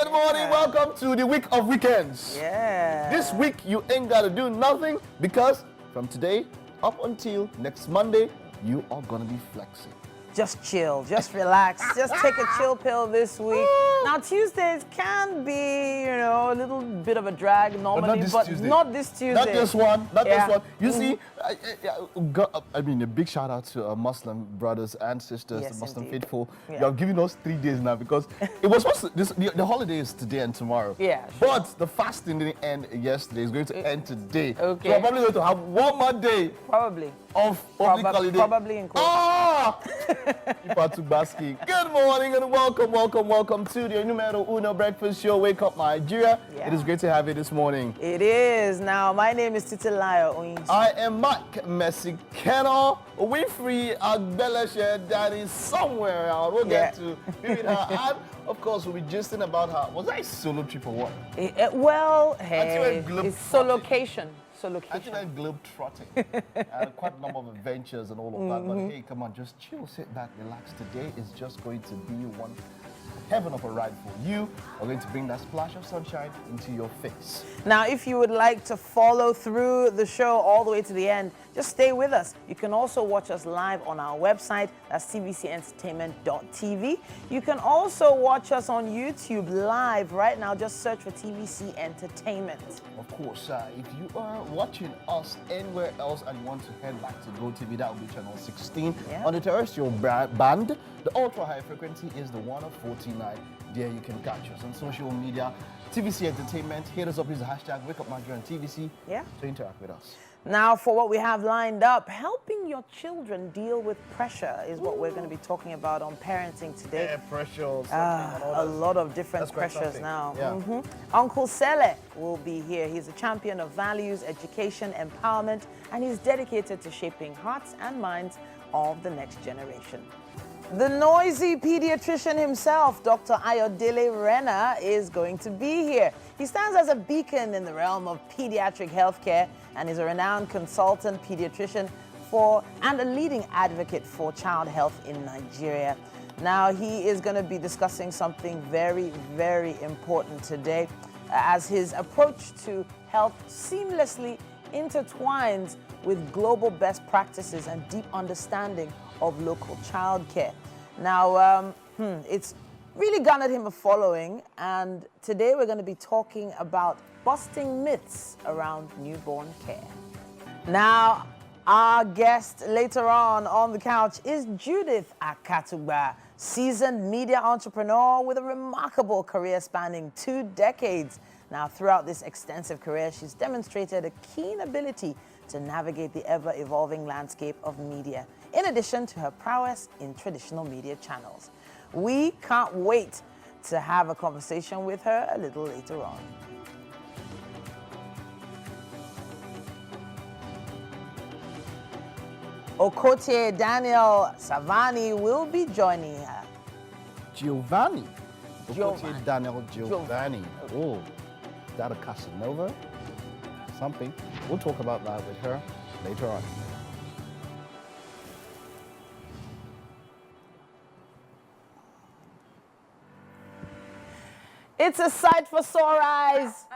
Good morning, welcome to the week of weekends. Yeah. This week you ain't gotta do nothing because from today up until next Monday, you are gonna be flexing. Just chill, just relax, just take a chill pill this week. Now Tuesdays can be, a little bit of a drag normally, but not this Tuesday. Not this one, not this one. You see, I mean, a big shout out to our Muslim brothers and sisters, the Muslim faithful. You are giving us 3 days now because it was supposed to, the holiday is today and tomorrow. Yeah. But the fasting didn't end yesterday, it's going to end today. Okay. So we're probably going to have one more day. Probably. Of public holiday. Probably in court. Good morning and welcome to the numero uno breakfast show, Wake Up Nigeria. Yeah. It is great to have you this morning. It is. Now, my name is Titilayo Oyinsi. I am Mike Messi-Keno. We free Agbeleshe that is somewhere around. We'll get to be with her. And, of course, we'll be gisting about her. Was that a solo trip or what? Well, hey, it's solocation. I think I'm globe-trotting. Quite a number of adventures and all of that. But hey, come on, just chill, sit back, relax. Today is just going to be one heaven of a ride for you. We're going to bring that splash of sunshine into your face. Now, if you would like to follow through the show all the way to the end, just stay with us. You can also watch us live on our website. That's tvcentertainment.tv. You can also watch us on YouTube live right now. Just search for TVC Entertainment. Of course, if you are watching us anywhere else and you want to head back to GoTV, that will be channel 16. Yeah. On the terrestrial band, the ultra-high frequency is the 1 of 49. There you can catch us on social media. TVC Entertainment, hit us up, use the hashtag WakeUpNigeria on TVC to interact with us. Now, for what we have lined up, helping your children deal with pressure is what we're going to be talking about on parenting today. Yeah, pressures. A lot of different pressures now. Yeah. Uncle Sele will be here. He's a champion of values, education, empowerment, and he's dedicated to shaping hearts and minds of the next generation. The noisy pediatrician himself, Dr. Ayodele Rena, is going to be here. He stands as a beacon in the realm of pediatric healthcare and is a renowned consultant pediatrician and a leading advocate for child health in Nigeria. Now, he is going to be discussing something very, very important today as his approach to health seamlessly intertwines with global best practices and deep understanding of local childcare. Now, it's really garnered him a following, and today we're going to be talking about busting myths around newborn care. Now, our guest later on the couch is Judith Akatugba, seasoned media entrepreneur with a remarkable career spanning 2 decades. Now, throughout this extensive career, she's demonstrated a keen ability to navigate the ever-evolving landscape of media, in addition to her prowess in traditional media channels. We can't wait to have a conversation with her a little later on. Okotie Daniel Savani will be joining her. Giovanni. Okotie Daniel Giovanni. Oh, is that a Casanova? Something. We'll talk about that with her later on. It's a sight for sore eyes.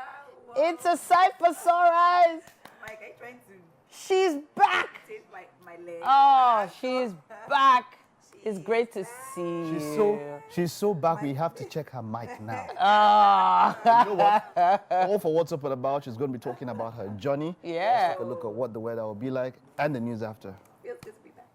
It's a sight for sore eyes. Mike, are you trying to? She's back. Taste my leg. Oh, she's back. It's great to see you. She's so back, we have to check her mic now. Oh. You know what? All for What's Up and About, she's going to be talking about her journey. Yeah. Let's take a look at what the weather will be like and the news after. Feels good to be back.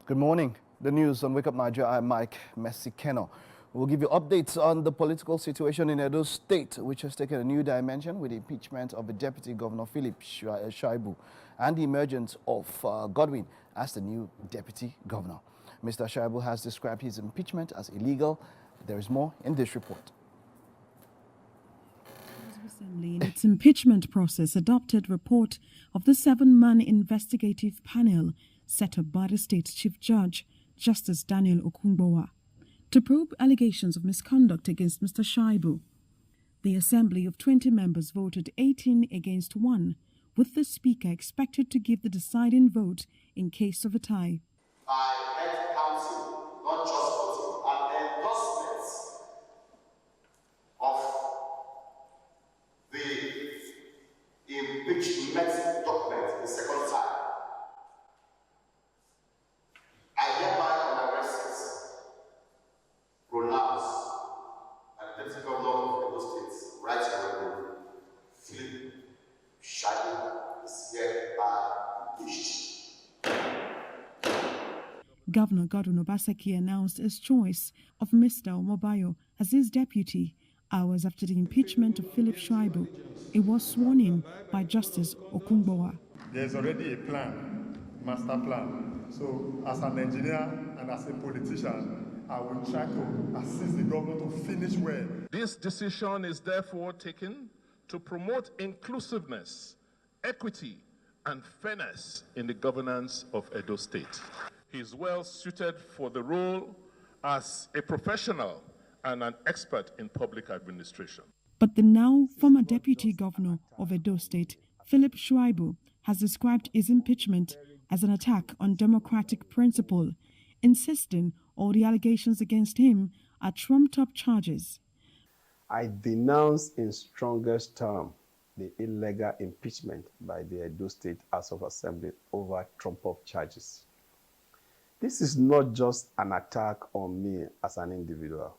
Good morning. The news on Wake Up Nigeria. I'm Mike Messi-Keno. We'll give you updates on the political situation in Edo State, which has taken a new dimension with the impeachment of the Deputy Governor Philip Shaibu and the emergence of Godwin as the new Deputy Governor. Mr. Shaibu has described his impeachment as illegal. There is more in this report. Assembly in its impeachment process adopted report of the 7-man investigative panel set up by the state's Chief Judge, Justice Daniel Okungbowa, to probe allegations of misconduct against Mr. Shaibu. The assembly of 20 members voted 18 against 1, with the Speaker expected to give the deciding vote in case of a tie. By head council, not just voting, and endorsements of Governor Godwin Obaseki announced his choice of Mr. Omobayo as his deputy hours after the impeachment of Philip Shaibu. It was sworn in by Justice Okungbowa. There's already a plan, master plan. So as an engineer and as a politician, I will try to assist the governor to finish well. This decision is therefore taken to promote inclusiveness, equity, and fairness in the governance of Edo State. He is well suited for the role as a professional and an expert in public administration. But the now former deputy governor of Edo State, Philip Shaibu, has described his impeachment as an attack on democratic principle, insisting all the allegations against him are trumped-up charges. I denounce in strongest terms the illegal impeachment by the Edo State House of Assembly over trumped-up charges. This is not just an attack on me as an individual,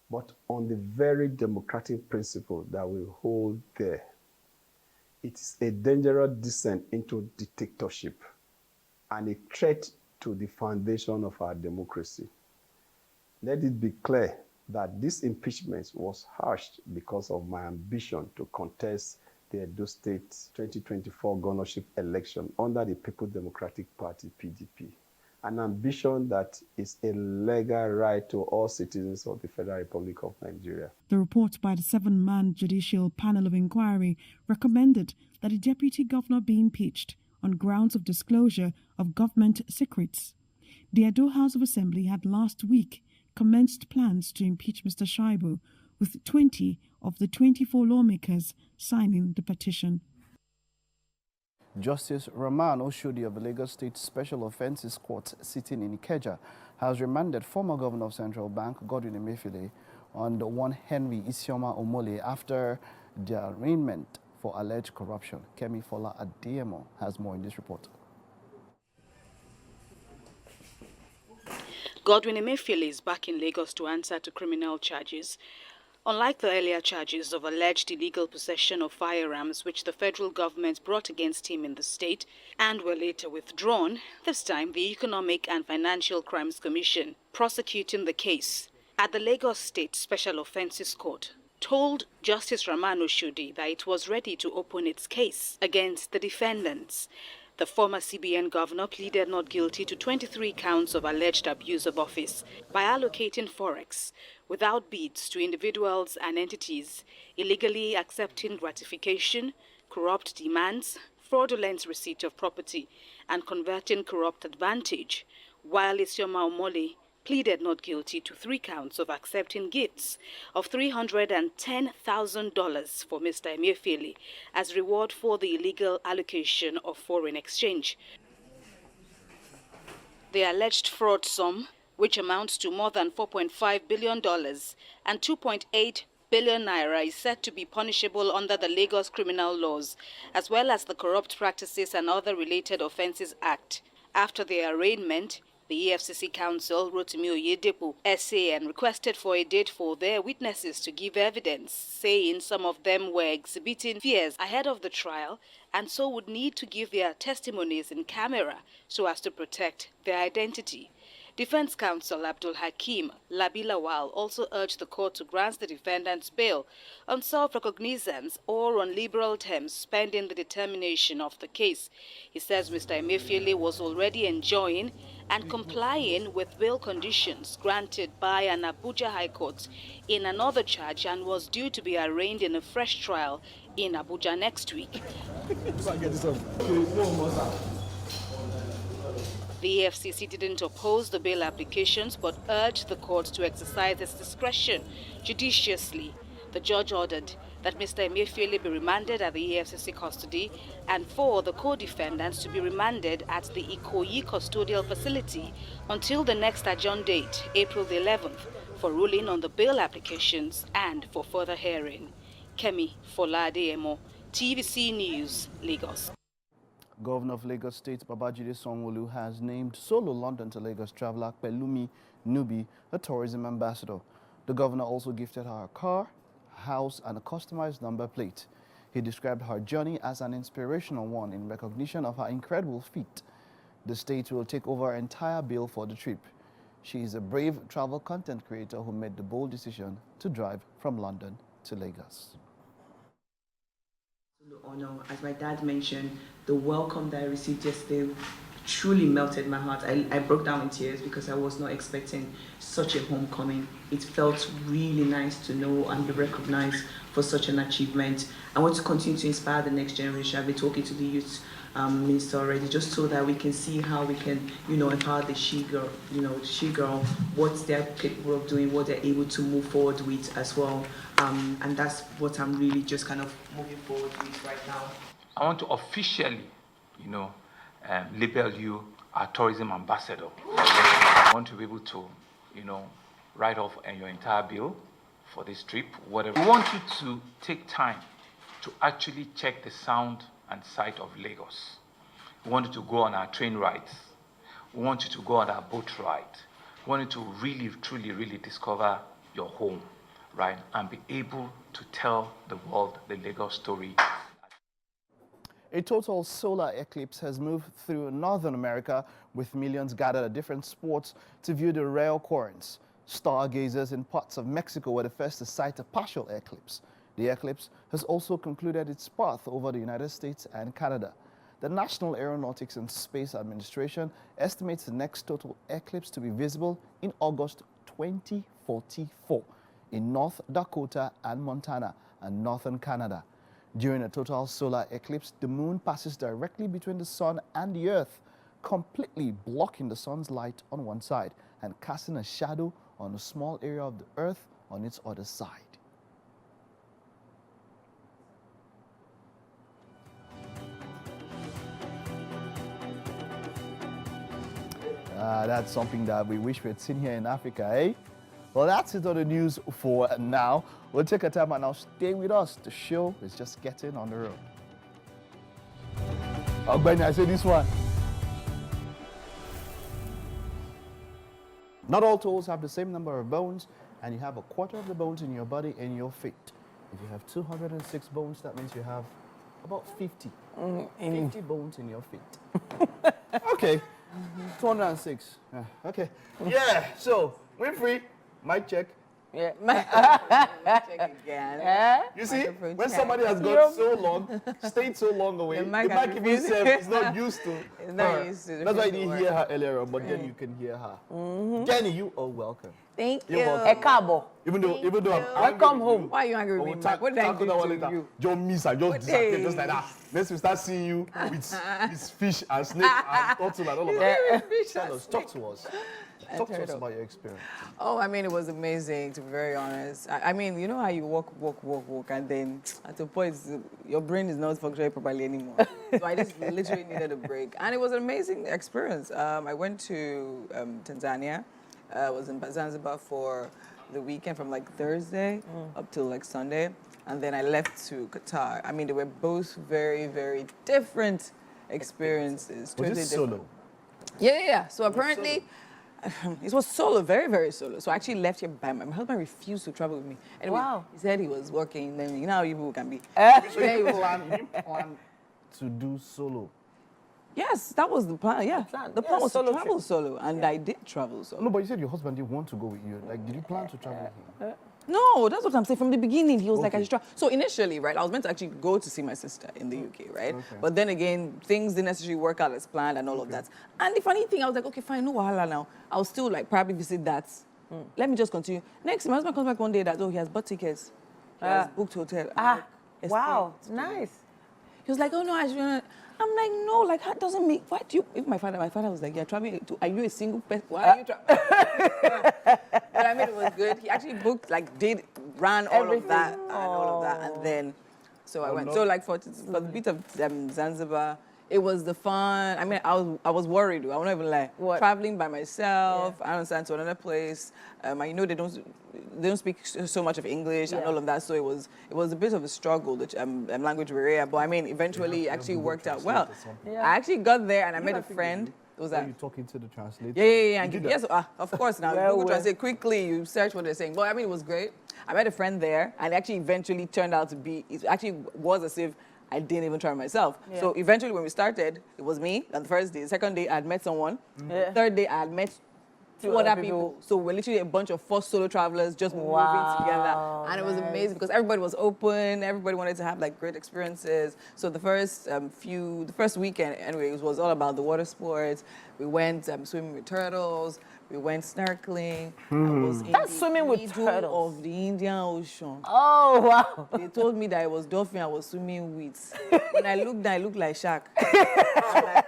but on the very democratic principle that we hold there. It is a dangerous descent into dictatorship and a threat to the foundation of our democracy. Let it be clear that this impeachment was hushed because of my ambition to contest the Edo State 2024 governorship election under the People's Democratic Party, PDP. An ambition that is a legal right to all citizens of the Federal Republic of Nigeria. The report by the 7-man judicial panel of inquiry recommended that the deputy governor be impeached on grounds of disclosure of government secrets. The Edo House of Assembly had last week commenced plans to impeach Mr. Shaibu, with 20 of the 24 lawmakers signing the petition. Justice Rahman Oshodi of the Lagos State Special Offences Court sitting in Ikeja has remanded former Governor of Central Bank Godwin Emefiele and one Henry Isioma Omole after their arraignment for alleged corruption. Kemi Fola Adeyemo has more in this report. Godwin Emefiele is back in Lagos to answer to criminal charges. Unlike the earlier charges of alleged illegal possession of firearms which the federal government brought against him in the state and were later withdrawn, this time the Economic and Financial Crimes Commission, prosecuting the case at the Lagos State Special Offences Court, told Justice Rahman Oshodi that it was ready to open its case against the defendants. The former CBN governor pleaded not guilty to 23 counts of alleged abuse of office by allocating forex without bids to individuals and entities, illegally accepting gratification, corrupt demands, fraudulent receipt of property, and converting corrupt advantage, while Isioma Omole pleaded not guilty to 3 counts of accepting gifts of $310,000 for Mr. Emefiele as reward for the illegal allocation of foreign exchange. The alleged fraud sum, which amounts to more than $4.5 billion and 2.8 billion naira, is said to be punishable under the Lagos criminal laws, as well as the Corrupt Practices and Other Related Offences Act. After the arraignment, the EFCC counsel, Rotimi Oyedepo, SAN, requested for a date for their witnesses to give evidence, saying some of them were exhibiting fears ahead of the trial and so would need to give their testimonies in camera so as to protect their identity. Defense counsel Abdul Hakim Labilawal also urged the court to grant the defendants bail on self-recognizance or on liberal terms pending the determination of the case. He says Mr. Emefiele was already enjoying and complying with bail conditions granted by an Abuja High Court in another charge and was due to be arraigned in a fresh trial in Abuja next week. The EFCC didn't oppose the bail applications but urged the court to exercise its discretion judiciously. The judge ordered that Mr. Emefiele be remanded at the EFCC custody and for the co-defendants to be remanded at the Ikoyi custodial facility until the next adjourned date, April the 11th, for ruling on the bail applications and for further hearing. Kemi Fola Adeyemo, TVC News, Lagos. Governor of Lagos State Babajide Sanwo-Olu has named solo London to Lagos traveller Pelumi Nubi a tourism ambassador. The governor also gifted her a car, house and a customized number plate. He described her journey as an inspirational one in recognition of her incredible feat. The state will take over her entire bill for the trip. She is a brave travel content creator who made the bold decision to drive from London to Lagos. Honor, as my dad mentioned, the welcome that I received yesterday truly melted my heart. I broke down in tears because I was not expecting such a homecoming. It felt really nice to know and be recognized for such an achievement. I want to continue to inspire the next generation. I've been talking to the youth minister already, just so that we can see how we can, empower the she-girl, what they're capable of doing, what they're able to move forward with as well. And that's what I'm really just kind of moving forward with right now. I want to officially, label you our tourism ambassador. I want to be able to, write off your entire bill for this trip, whatever. We want you to take time to actually check the sound and sight of Lagos. We want you to go on our train rides. We want you to go on our boat ride. We want you to really, truly, really discover your home, right? And be able to tell the world the Lagos story. A total solar eclipse has moved through Northern America, with millions gathered at different spots to view the rare occurrence. Stargazers in parts of Mexico were the first to sight a partial eclipse. The eclipse has also concluded its path over the United States and Canada. The National Aeronautics and Space Administration estimates the next total eclipse to be visible in August 2044 in North Dakota and Montana and northern Canada. During a total solar eclipse, the moon passes directly between the sun and the earth, completely blocking the sun's light on one side and casting a shadow on a small area of the earth on its other side. That's something that we wish we had seen here in Africa, eh? Well, that's it on the news for now. We'll take a time and now stay with us. The show is just getting on the road. Oh, Benny, I say this one. Not all toes have the same number of bones, and you have a quarter of the bones in your body and your feet. If you have 206 bones, that means you have about 50. 50 bones in your feet. Okay. 206. Okay. Yeah, so, Winfrey, mic check. Yeah. Check again. You see, when somebody has got so long, stayed so long away, the mic itself is not used to It's not used to. That's why you didn't hear her earlier on, but then you can hear her. Jenny, you are welcome. Thank you. You're welcome. Ekabo. Even though I'm welcome home. Why are you angry with me? What did I do to you? Just miss and just disappear, just like that. Next we start seeing you with fish and snake and turtle and all of that. Talk to us. Talk to us about your experience. Oh, I mean, it was amazing, to be very honest. I mean, you know how you walk, and then at a point, your brain is not functioning properly anymore. So I just literally needed a break. And it was an amazing experience. I went to Tanzania. I was in Zanzibar for the weekend from like Thursday up till like Sunday. And then I left to Qatar. I mean, they were both very, very different experiences. Was it solo? Yeah. So apparently, it was solo, very, very solo. So I actually left here by my husband refused to travel with me. Anyway, Wow. He said he was working. Then you know how you people can be. So you didn't plan to do solo? Yes, that was the plan. Yeah, the plan was to solo travel trip. solo, and I did travel solo. No, but you said your husband didn't want to go with you. Like, did you plan to travel with him? No, that's what I'm saying. From the beginning, he was like, I Okay. should try. So initially, right, I was meant to actually go to see my sister in the UK, right? But then again, things didn't necessarily work out as planned and all of that. And the funny thing, I was like, okay, fine, no wahala now. I'll still like probably visit that. Let me just continue. Next, my husband comes back one day that, oh, he has bought tickets. He has booked hotel. I'm like, Wow. "Estate." Nice. He was like, oh no, I should. I'm like, no, like that doesn't make. Why do you? If my father was like, you're traveling. Are you a single person? Why are you traveling? But I mean, it was good. He actually booked, like, ran all of that and then, so I went. no. So like for the bit of Zanzibar, it was the fun. I mean, I was worried. I won't even lie. What? Traveling by myself, I understand, to another place. You know, they don't speak so much of English and all of that. So it was a bit of a struggle, the language barrier. But I mean, eventually, it actually worked out well. I actually got there and I met a friend. What was Are that? you talking to the translator? Yeah. You did that? Yes, of course. Now, Google Translate quickly. You search what they're saying. But I mean, it was great. I met a friend there, and it actually eventually turned out to be, it actually was as if I didn't even try myself. Yeah. So eventually when we started, it was me on the first day. The second day, I had met someone. The third day, I had met two other people. So we're literally a bunch of 4 solo travelers just moving together. And it was amazing because everybody was open. Everybody wanted to have like great experiences. So the first weekend, anyway, it was all about the water sports. We went swimming with turtles. We went snorkeling. I was in swimming with turtles of the Indian Ocean. Oh, wow. They told me that it was dolphin I was swimming with. When I looked down, I looked like shark. I'm like,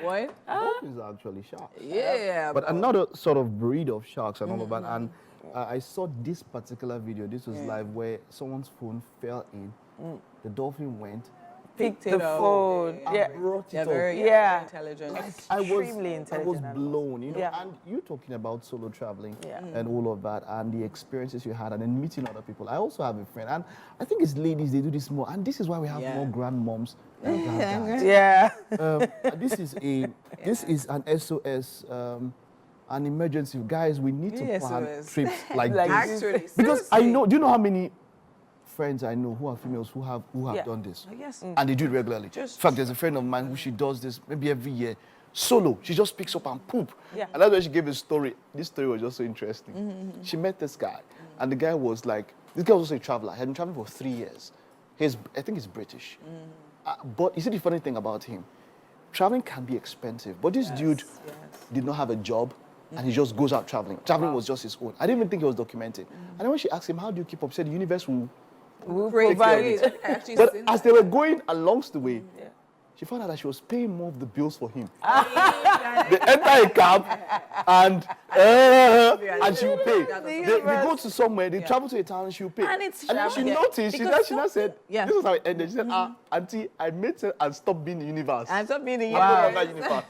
what? Dolphins are actually sharks. Yeah. But another sort of breed of sharks and all of that. And I saw this particular video. This was live where someone's phone fell in. The dolphin went, picked the phone. and brought it up. Very intelligent. Extremely intelligent. I was blown, you know. And you talking about solo traveling and all of that and the experiences you had and then meeting other people. I also have a friend, and I think it's ladies, they do this more. And this is why we have more grandmoms than granddads. This is an SOS, an emergency. Guys, we need to plan trips like this. Actually, because I know, do you know how many friends I know who are females who have done this? And they do it regularly. In fact, there's a friend of mine who she does this maybe every year. Solo. She just picks up and poop. And that's why she gave a story. This story was just so interesting. She met this guy, and the guy was like, this guy was also a traveler. He had been traveling for 3 years. I think he's British. But you see the funny thing about him? Traveling can be expensive, but this dude did not have a job, and he just goes out traveling. Traveling was just his own. I didn't even think he was documented. And then when she asked him, how do you keep up? He said, the universe will provide it. But as they were going along the way, she found out that she was paying more of the bills for him. They enter a cab and she will pay. They go to somewhere, they travel to a town and she will pay. And then she noticed, she now said, this is how it ended. She said, auntie, I made sense and stopped being the universe. And stopped being the universe.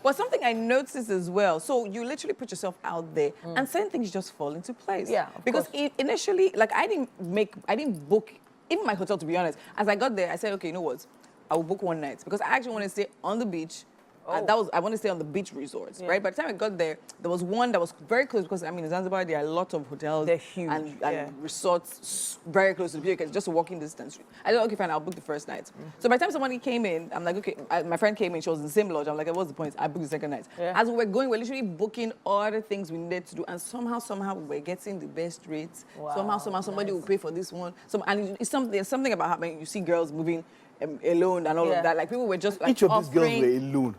But something I noticed as well, so you literally put yourself out there and certain things just fall into place. Because initially, like I didn't book, even my hotel, to be honest. As I got there, I said, okay, you know what? I will book one night because I actually want to stay on the beach. I want to stay on the beach resorts, right? By the time I got there, there was one that was very close because, I mean, in Zanzibar, there are a lot of hotels. They're huge. And resorts very close to the beach. It's just a walking distance. I said, okay, fine, I'll book the first night. So by the time somebody came in, I'm like, okay, my friend came in, she was in the same lodge. I'm like, what's the point? I booked the second night. As we were going, we're literally booking all the things we needed to do. And somehow we're getting the best rates. Somehow somebody will pay for this one. And there's something about how you see girls moving alone and all of that. Like people were just like each of these girls were alone.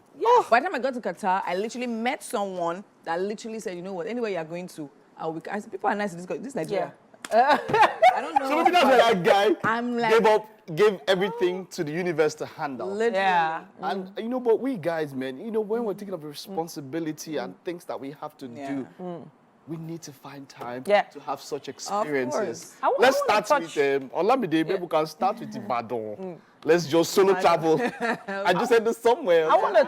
By the time I got to Qatar, I literally met someone that literally said, you know what, anywhere you're going to, I said, people are nice to this Nigeria. I don't know. So maybe that's why that guy gave everything to the universe to handle. Literally. And you know, but we guys, man, you know, when we're thinking of responsibility and things that we have to do, we need to find time to have such experiences. Let's start with Olamide. Maybe we can start with Ibadan. Let's just solo travel. I just said this somewhere. I want to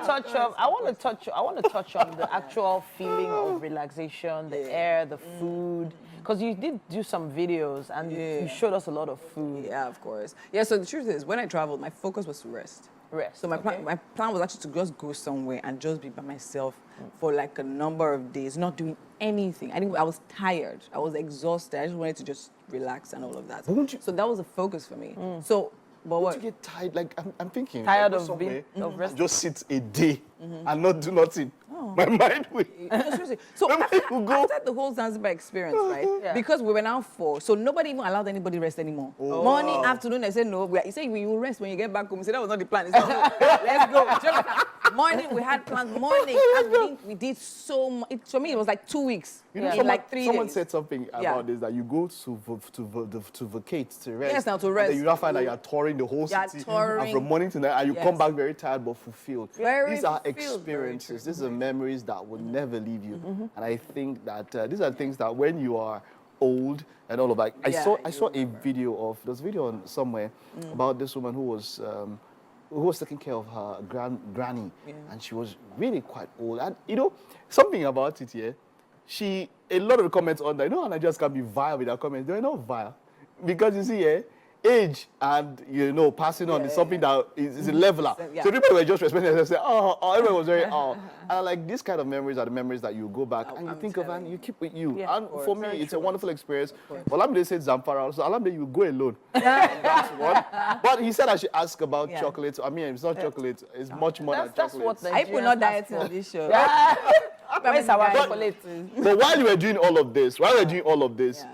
touch on the actual feeling of relaxation, the air, the food. Because you did do some videos and you showed us a lot of food. Yeah, of course. Yeah, so the truth is, when I traveled, my focus was to rest. So my plan was actually to just go somewhere and just be by myself for like a number of days, not doing anything. I was tired. I was exhausted. I just wanted to just relax and all of that. So that was a focus for me. So, but what? You get tired, like I'm thinking. Tired of being resting. Just sit a day and not do nothing. My mind will. So after the whole Zanzibar experience, right? Because we were now 4, so nobody even allowed anybody rest anymore. Morning, afternoon, they said no. He said you will rest when you get back home. He said that was not the plan. He said, no, let's go. Morning, we had plans. Morning, we did so much. For me, it was like 2 weeks. You know, like 3 days. Someone said something about this, that you go to vacate, to rest. Yes, now to rest. And you now find that you're touring the whole city. And from morning to night, and you come back very tired but fulfilled. These are experiences. These are memories that will never leave you. And I think that these are things that when you are old and all of that. I saw a video of, there's a video on somewhere about this woman who was taking care of her granny, and she was really quite old. And you know, something about it here, a lot of the comments on that, you know, and I just can't be vile with her comments. They're not vile. Because you see, age and, you know, passing on is something that is a leveler. Yeah. So people were just responding and say, oh, everyone was very, And like, these kind of memories are the memories that you go back and you think of and you keep with you. Yeah, and for me, it's a wonderful experience. Well, Olamide said Zamfara, so Olamide, you go alone. That's one. But he said I should ask about chocolate. I mean, it's not chocolate. It's much more than That's chocolate. what I put not dieting for. on this show. Where's our chocolate? But while you were doing all of this,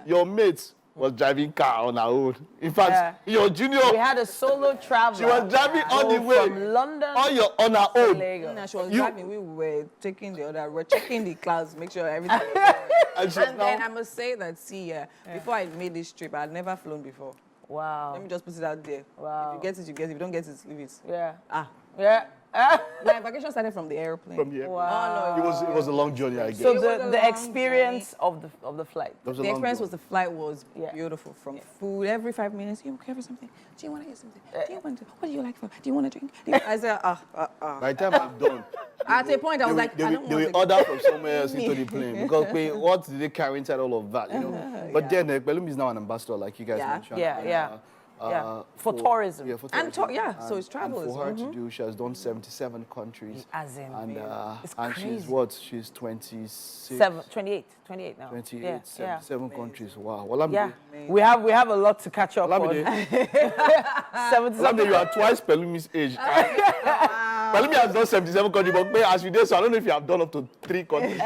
your mates was driving car on her own. In fact, your junior, we had a solo travel. she was driving all the way from London on her own. Lagos. She was driving. We were taking the other. We're checking the clouds, make sure everything. Was and then I must say that, before I made this trip, I had never flown before. Wow. Let me just put it out there. Wow. If you get it, you get it. If you don't get it, leave it. Yeah. Yeah. My vacation started from the airplane. From the airplane. Wow. Oh, no, it was a long journey, I guess. So the experience of the flight. The experience was the flight was beautiful. From food, every 5 minutes, you care for something? Do you want to eat something? Do you want to? What do you like for? Do you want to drink? I said, By the time I'm done, at a point I was like, they will order from somewhere else into the plane because what did they carry inside all of that, you know? But then Belum is now an ambassador, like you guys mentioned. For tourism. Yeah, for tourism. So it's travel. And for her to do, she has done 77 countries. As in, it's and crazy. she's what? She's 26. 28 now. 28, 77 countries. Wow. Well, we have a lot to catch up on. 77. You are twice Pelumi's age. Pelumi has done 77 countries, but as you did, so I don't know if you have done up to 3 countries.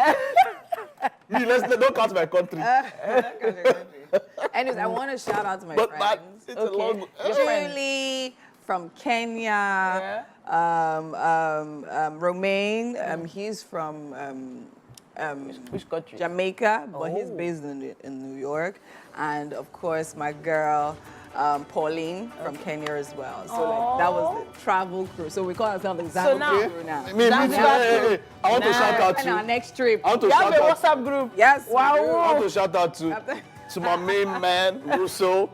Don't count my country. Anyways, I want to shout out to my friends. It's a long... Julie from Kenya, Romain, he's from which country? Jamaica, but he's based in New York. And of course, my girl, Pauline from Kenya as well. So like, that was the travel crew. So we call ourselves the Zanzibar crew now. I want to shout out to... our next trip. I want to shout out... WhatsApp group. Yes. Wow. I want to shout out to my main man, Russo,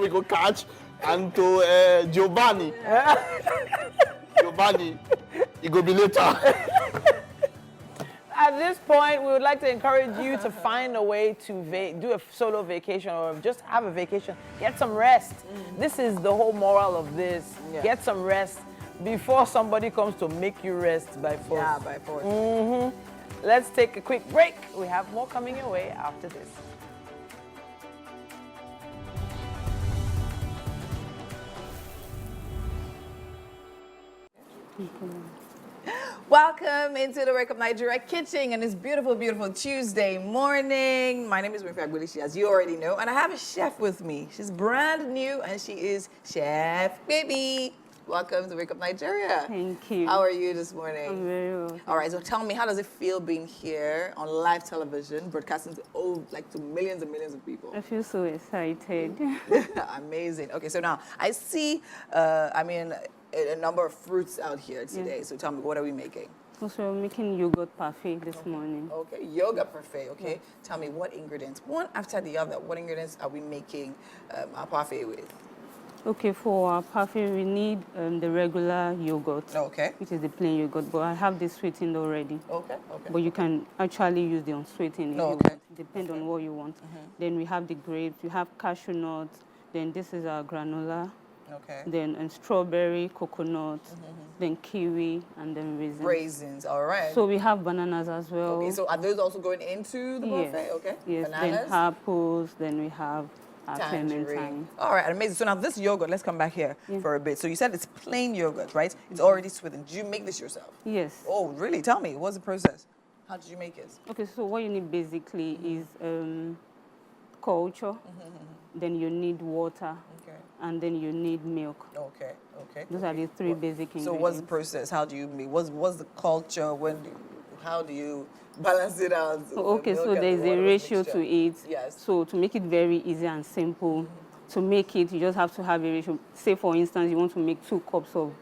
we go catch, and to Giovanni. Giovanni, it go be later. At this point, we would like to encourage you to find a way to do a solo vacation or just have a vacation. Get some rest. This is the whole moral of this. Yeah. Get some rest before somebody comes to make you rest by force. Yeah, by force. Let's take a quick break. We have more coming your way after this. Welcome into the Wake Up Nigeria kitchen and it's beautiful, beautiful Tuesday morning. My name is Winfrey Agbolishi, as you already know, and I have a chef with me. She's brand new and she is Chef Baby. Welcome to Wake Up Nigeria. Thank you. How are you this morning? I'm very well. All right, so tell me, how does it feel being here on live television, broadcasting to to millions and millions of people? I feel so excited. Amazing. Okay, so now I see, a number of fruits out here today. Yeah. So tell me, what are we making? Also, we're making yogurt parfait this morning. Okay, yogurt parfait. Okay, yeah. Tell me what ingredients, one after the other, what ingredients are we making our parfait with? Okay, for our parfait, we need the regular yogurt. Okay. Which is the plain yogurt, but I have this sweetened already. Okay. But you can actually use the unsweetened yogurt. Depend on what you want. Then we have the grapes, we have cashew nuts, then this is our granola. Okay. Then strawberry, coconut, then kiwi, and then raisins. Raisins, all right. So we have bananas as well. Okay, so are those also going into the buffet? Okay. Yes, bananas. Then apples, then we have tangerine. All right, amazing. So now this yogurt, let's come back here for a bit. So you said it's plain yogurt, right? It's already sweetened. Did you make this yourself? Yes. Oh, really? Tell me, what's the process? How did you make it? Okay, so what you need basically is culture, then you need water, and then you need milk. Okay. Those are the three basic ingredients. So what's the process? How do you make? What's the culture? How do you balance it out? Okay, so there's a ratio to it. Yes. So to make it very easy and simple, to make it, you just have to have a ratio. Say, for instance, you want to make 2 cups of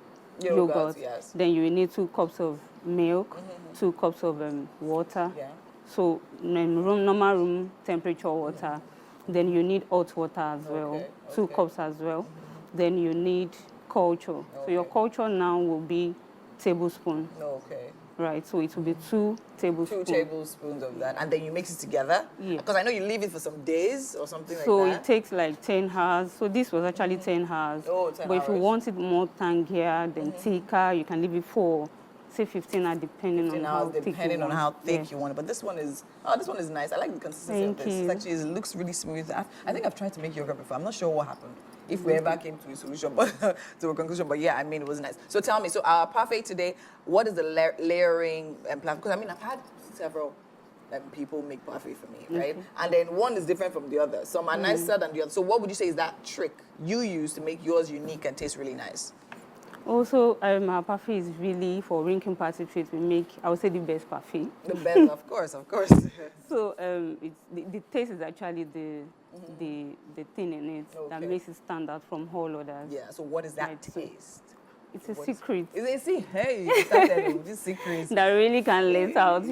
yogurt. Yes. Then you will need 2 cups of milk, 2 cups of water. Yeah. So normal room temperature water. Then you need hot water as well, 2 cups as well. Then you need culture. So your culture now will be tablespoon. Okay. right? So it will be 2 tablespoons. 2 tablespoons of that, and then you mix it together? Yeah. Because I know you leave it for some days or something So like that. it takes like 10 hours. So this was actually 10 hours. Oh, 10 but if you hours. want it more tangier, then thicker, you can leave it for, say, 15 hours, depending on how thick depending you on want. how thick you want it. But this one is nice. I like the consistency of this. It's actually, it looks really smooth. I think I've tried to make yogurt before. I'm not sure what happened. If we ever came to a solution, but to a conclusion. But yeah, I mean, it was nice. So tell me, so our parfait today, what is the layering plan? Because I mean, I've had several people make parfait for me, right? And then one is different from the other. Some are nicer than the other. So what would you say is that trick you use to make yours unique and taste really nice? Also, our parfait is really for Rinkin Party treat. We make, I would say, the best parfait. The best, of course, of course. So the taste is actually the thing in it that makes it stand out from all others. Yeah. So what is that taste? It's a secret. Is it? See, hey, you started this secret that really can let out.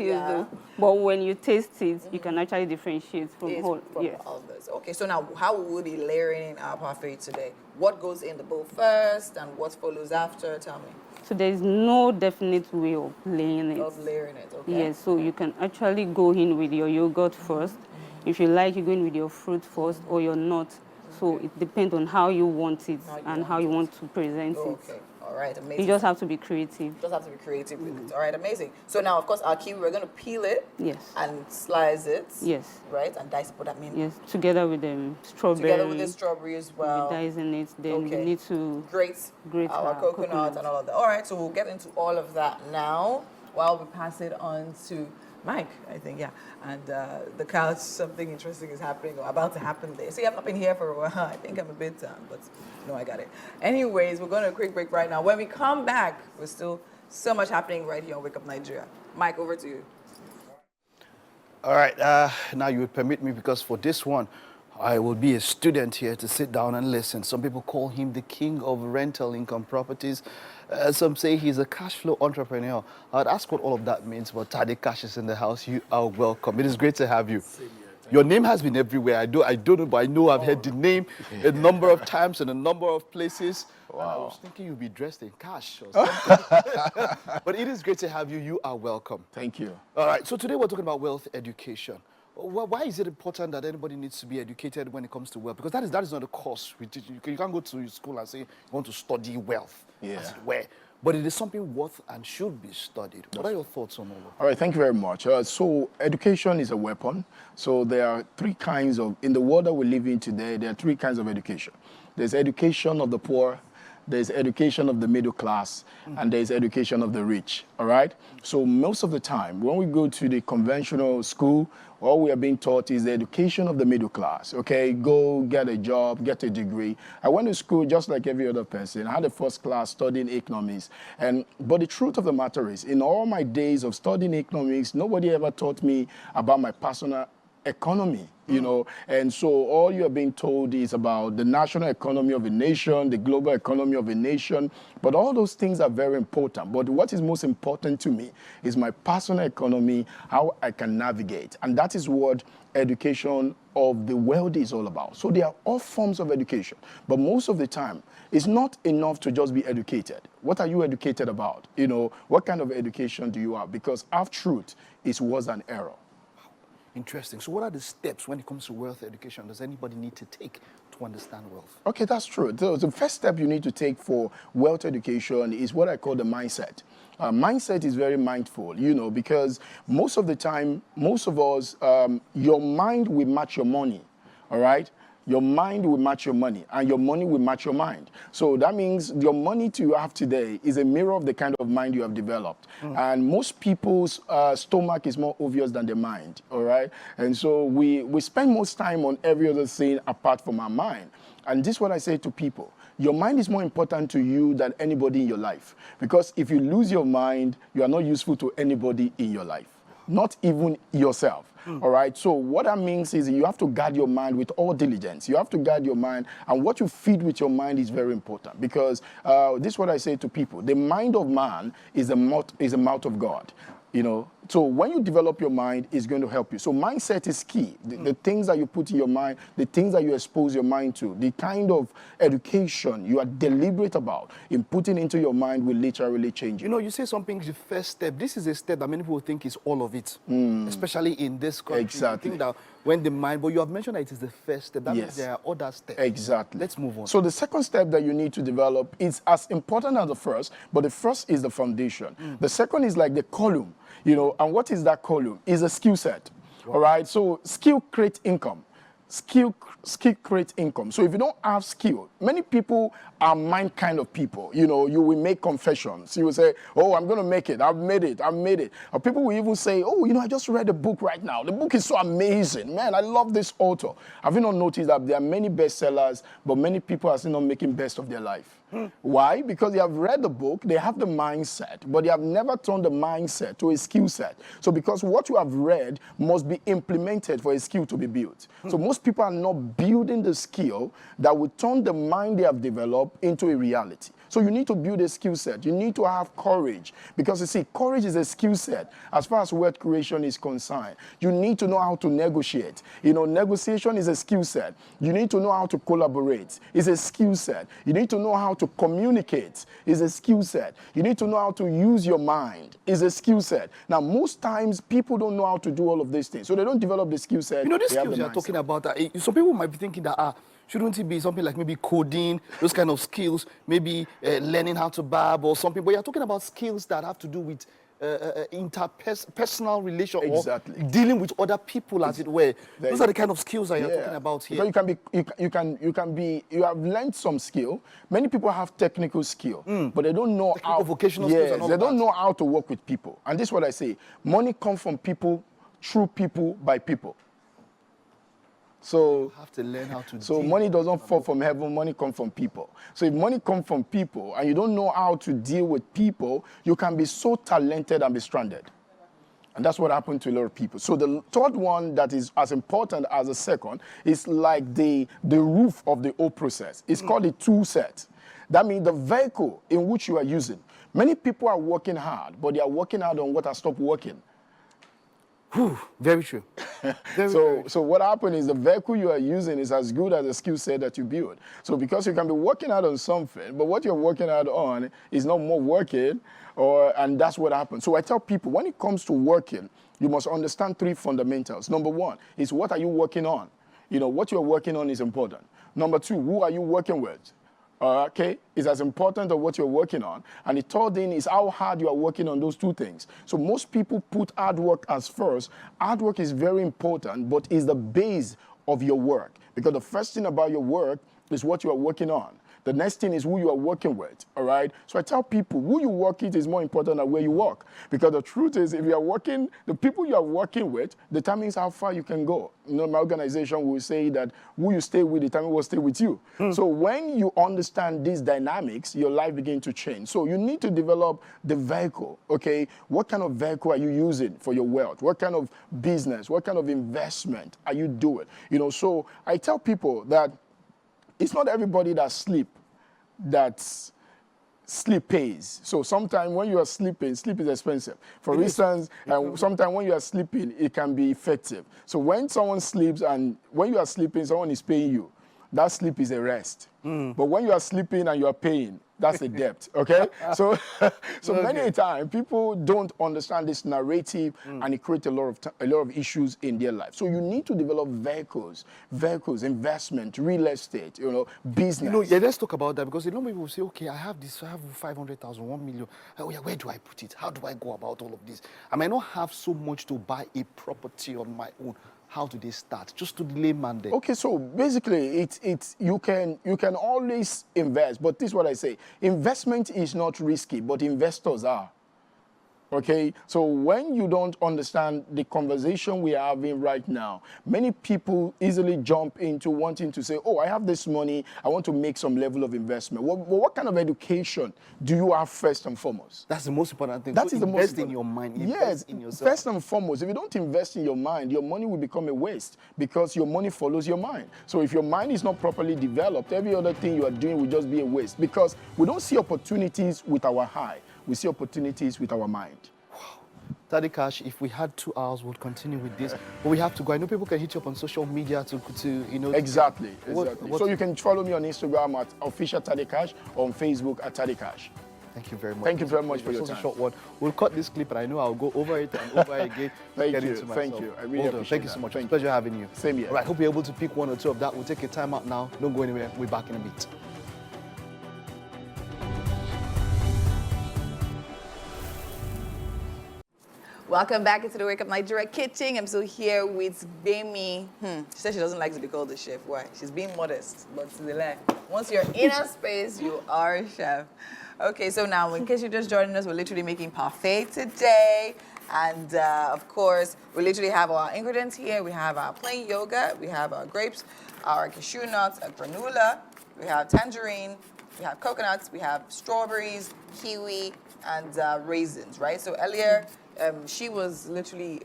But when you taste it, you can actually differentiate from others. Okay, so now how will we be layering in our parfait today? What goes in the bowl first and what follows after? Tell me. So there is no definite way of laying it. Of layering it, okay. Yes, so you can actually go in with your yogurt first. If you like, you go in with your fruit first or your nut. So it depends on how you want it and how you want to present it. Okay. All right, amazing. You just have to be creative. Just have to be creative with it. All right, amazing. So now, of course, our kiwi, we're going to peel it. Yes. And slice it. Yes. Right, and dice it. What that means? Yes, together with the strawberry. Together with the strawberry as well. We're dicing it. Then we need to grate our coconut and all of that. All right, so we'll get into all of that now while we pass it on to Mike, I think, yeah. And the couch, something interesting is happening or about to happen there. See, I've not been here for a while. I think I'm a bit but no, I got it. Anyways, we're going to a quick break right now. When we come back, there's still so much happening right here on Wake Up Nigeria. Mike, over to you. All right, now you would permit me because for this one, I will be a student here to sit down and listen. Some people call him the king of rental income properties. Some say he's a cash flow entrepreneur. I'd ask what all of that means, but Tade Cash is in the house. You are welcome. It is great to have you. Your name has been everywhere. I don't know, but I know I've heard the name a number of times in a number of places. Wow. And I was thinking you'd be dressed in cash or something. But it is great to have you. You are welcome. Thank you. All right, so today we're talking about wealth education. Why is it important that anybody needs to be educated when it comes to wealth? Because that is not a course. You can't go to school and say you want to study wealth. Yeah. Where? But it is something worth and should be studied. What are your thoughts on all of that? All right, thank you very much. So education is a weapon. So there are 3 kinds of, in the world that we live in today, there are 3 kinds of education. There's education of the poor, there's education of the middle class, and there's education of the rich, all right? So most of the time, when we go to the conventional school, all we are being taught is the education of the middle class, okay? Go get a job, get a degree. I went to school just like every other person. I had a first class studying economics. But the truth of the matter is, in all my days of studying economics, nobody ever taught me about my personal economy, you know, and so all you're being told is about the national economy of a nation, the global economy of a nation, but all those things are very important. But what is most important to me is my personal economy, how I can navigate, and that is what education of the wealthy is all about. So there are all forms of education, but most of the time, it's not enough to just be educated. What are you educated about? You know, what kind of education do you have? Because half-truth is worse than error. Interesting. So what are the steps when it comes to wealth education does anybody need to take to understand wealth? Okay, that's true. The first step you need to take for wealth education is what I call the mindset. Mindset is very mindful, you know, because most of the time, most of us, your mind will match your money, all right? Your mind will match your money, and your money will match your mind. So that means your money you have today is a mirror of the kind of mind you have developed. And most people's stomach is more obvious than their mind, all right? And so we spend most time on every other thing apart from our mind. And this is what I say to people. Your mind is more important to you than anybody in your life. Because if you lose your mind, you are not useful to anybody in your life, not even yourself. All right, so what that means is you have to guard your mind with all diligence. You have to guard your mind, and what you feed with your mind is very important, because this is what I say to people. The mind of man is the mouth of God. You know, So when you develop your mind, it's going to help you. So mindset is key. The things that you put in your mind, the things that you expose your mind to, the kind of education you are deliberate about in putting into your mind will literally change you. You know, you say something is the first step. This is a step that many people think is all of it, especially in this country. Exactly. You think that when the mind, but you have mentioned that it is the first step. That means there are other steps. Exactly. Let's move on. So the second step that you need to develop is as important as the first, but the first is the foundation. The second is like the column, you know, and what is that column? Is a skill set. All right. So skill creates income. Skill creates income. So if you don't have skill, many people are mind kind of people. You know, you will make confessions. You will say, oh, I'm going to make it. I've made it. I've made it. Or people will even say, oh, you know, I just read a book right now. The book is so amazing. Man, I love this author. Have you not noticed that there are many bestsellers, but many people are still not making best of their life? Why? Because they have read the book, they have the mindset, but they have never turned the mindset to a skill set. So because what you have read must be implemented for a skill to be built. So most people are not building the skill that will turn the mind they have developed into a reality. So you need to build a skill set. You need to have courage because you see, courage is a skill set as far as wealth creation is concerned. You need to know how to negotiate. You know, negotiation is a skill set. You need to know how to collaborate. It's a skill set. You need to know how to communicate. It's a skill set. You need to know how to use your mind. It's a skill set. Now, most times people don't know how to do all of these things, so they don't develop the skill set. You know, the skills you're talking about, some people might be thinking that, shouldn't it be something like maybe coding, those kind of skills, maybe learning how to barb or something? But you're talking about skills that have to do with interpersonal relation or dealing with other people, as it were. Those are the kind of skills that you're talking about here. So you have learned some skill. Many people have technical skill, but they don't know how vocational skills and all they don't know how to work with people. And this is what I say: money comes from people, through people, by people. So you have to learn how to So money doesn't fall from heaven, money comes from people. So if money comes from people and you don't know how to deal with people, you can be so talented and be stranded. And that's what happened to a lot of people. So the third one that is as important as the second is like the roof of the whole process. It's called a tool set. That means the vehicle in which you are using. Many people are working hard, but they are working hard on what has stopped working. Very true. So what happened is the vehicle you are using is as good as the skill set that you build. So because you can be working out on something, but what you're working out on is not more working, and that's what happens. So I tell people, when it comes to working, you must understand three fundamentals. Number one is, what are you working on? You know, what you're working on is important. Number two, who are you working with? Okay, is as important as what you're working on. And the third thing is how hard you are working on those two things. So most people put hard work as first. Hard work is very important, but is the base of your work. Because the first thing about your work is what you are working on. The next thing is who you are working with, all right? So I tell people, who you work with is more important than where you work. Because the truth is, if you are working, the people you are working with determines how far you can go. You know, my organization will say that who you stay with determines what will stay with you. So when you understand these dynamics, your life begins to change. So you need to develop the vehicle, okay? What kind of vehicle are you using for your wealth? What kind of business, what kind of investment are you doing? You know, so I tell people that it's not everybody that sleep pays. So sometimes when you are sleeping, sleep is expensive. For instance, sometimes when you are sleeping, it can be effective. So when someone sleeps and when you are sleeping, someone is paying you, that sleep is a rest. But when you are sleeping and you are paying, that's a debt, okay? So many a time, people don't understand this narrative and it creates a lot of issues in their life. So you need to develop vehicles, investment, real estate, you know, business. You know, yeah, let's talk about that, because a lot of people will say, okay, I have 500,000, 1 million. Oh, yeah, where do I put it? How do I go about all of this? I might not have so much to buy a property on my own. How do they start? Just to the layman there. Okay, so basically, you can always invest, but this is what I say: investment is not risky, but investors are. Okay, so when you don't understand the conversation we are having right now, many people easily jump into wanting to say, oh, I have this money, I want to make some level of investment. What kind of education do you have first and foremost? That's the most important thing. That is the most important. In your mind. Yes, in yourself. First and foremost, if you don't invest in your mind, your money will become a waste, because your money follows your mind. So if your mind is not properly developed, every other thing you are doing will just be a waste, because we don't see opportunities with our eye. We see opportunities with our mind. Wow. Daddy Cash, if we had 2 hours, we'll continue with this. But we have to go. I know people can hit you up on social media to you know. Exactly. What, So you can follow me on Instagram at official Daddy Cash, on Facebook at Daddy Cash. Thank you very much. Thank you very much for your time. A short one. We'll cut this clip, and I know I'll go over it and over again. Thank you. I really appreciate Thank you so much. Thank It's a pleasure having you. Same here. All right, hope you're able to pick 1 or 2 of that. We'll take a time out now. Don't go anywhere. We're back in a bit. Welcome back into the Wake Up Nigeria kitchen. I'm still here with Bemi. She said she doesn't like to be called a chef. Why? She's being modest, but it's the lie. Once you're in a space, you are a chef. Okay, so now, in case you're just joining us, we're literally making parfait today. And of course, we literally have our ingredients here. We have our plain yogurt, we have our grapes, our cashew nuts, a granola, we have tangerine, we have coconuts, we have strawberries, kiwi, and raisins, right? So earlier, she was literally,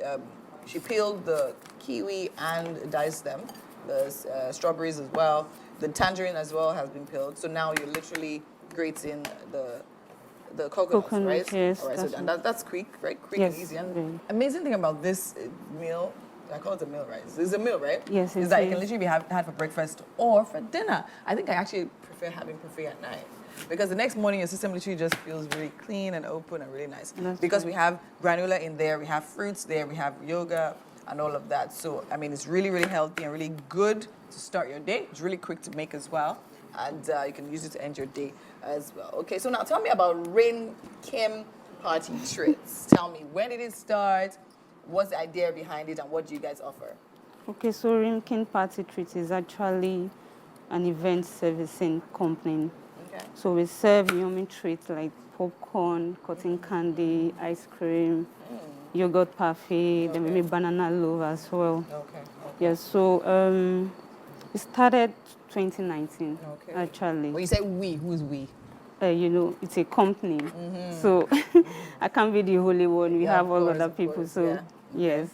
she peeled the kiwi and diced them, the strawberries as well. The tangerine as well has been peeled. So now you're literally grating the coconuts, right? Yes. All right, so that's quick, right? Quick yes, and easy. And amazing thing about this meal, I call it a meal, right? It's a meal, right? Yes, is that it can literally be had for breakfast or for dinner. I think I actually prefer having parfait at night. Because the next morning, your system literally just feels very clean and open and really nice. Because we have granola in there, we have fruits there, we have yogurt and all of that. So, I mean, it's really, really healthy and really good to start your day. It's really quick to make as well. And you can use it to end your day as well. Okay, so now tell me about Rain Kim Party Treats. Tell me, when did it start? What's the idea behind it? And what do you guys offer? Okay, so Rain Kim Party Treats is actually an event servicing company. Okay. So we serve yummy treats like popcorn, cotton candy, ice cream, yogurt parfait, then maybe banana loaf as well. Okay. Yes, so it started 2019, actually. When you say we, who's we? You know, it's a company. So I can't be the only one. We have all other people. So yes.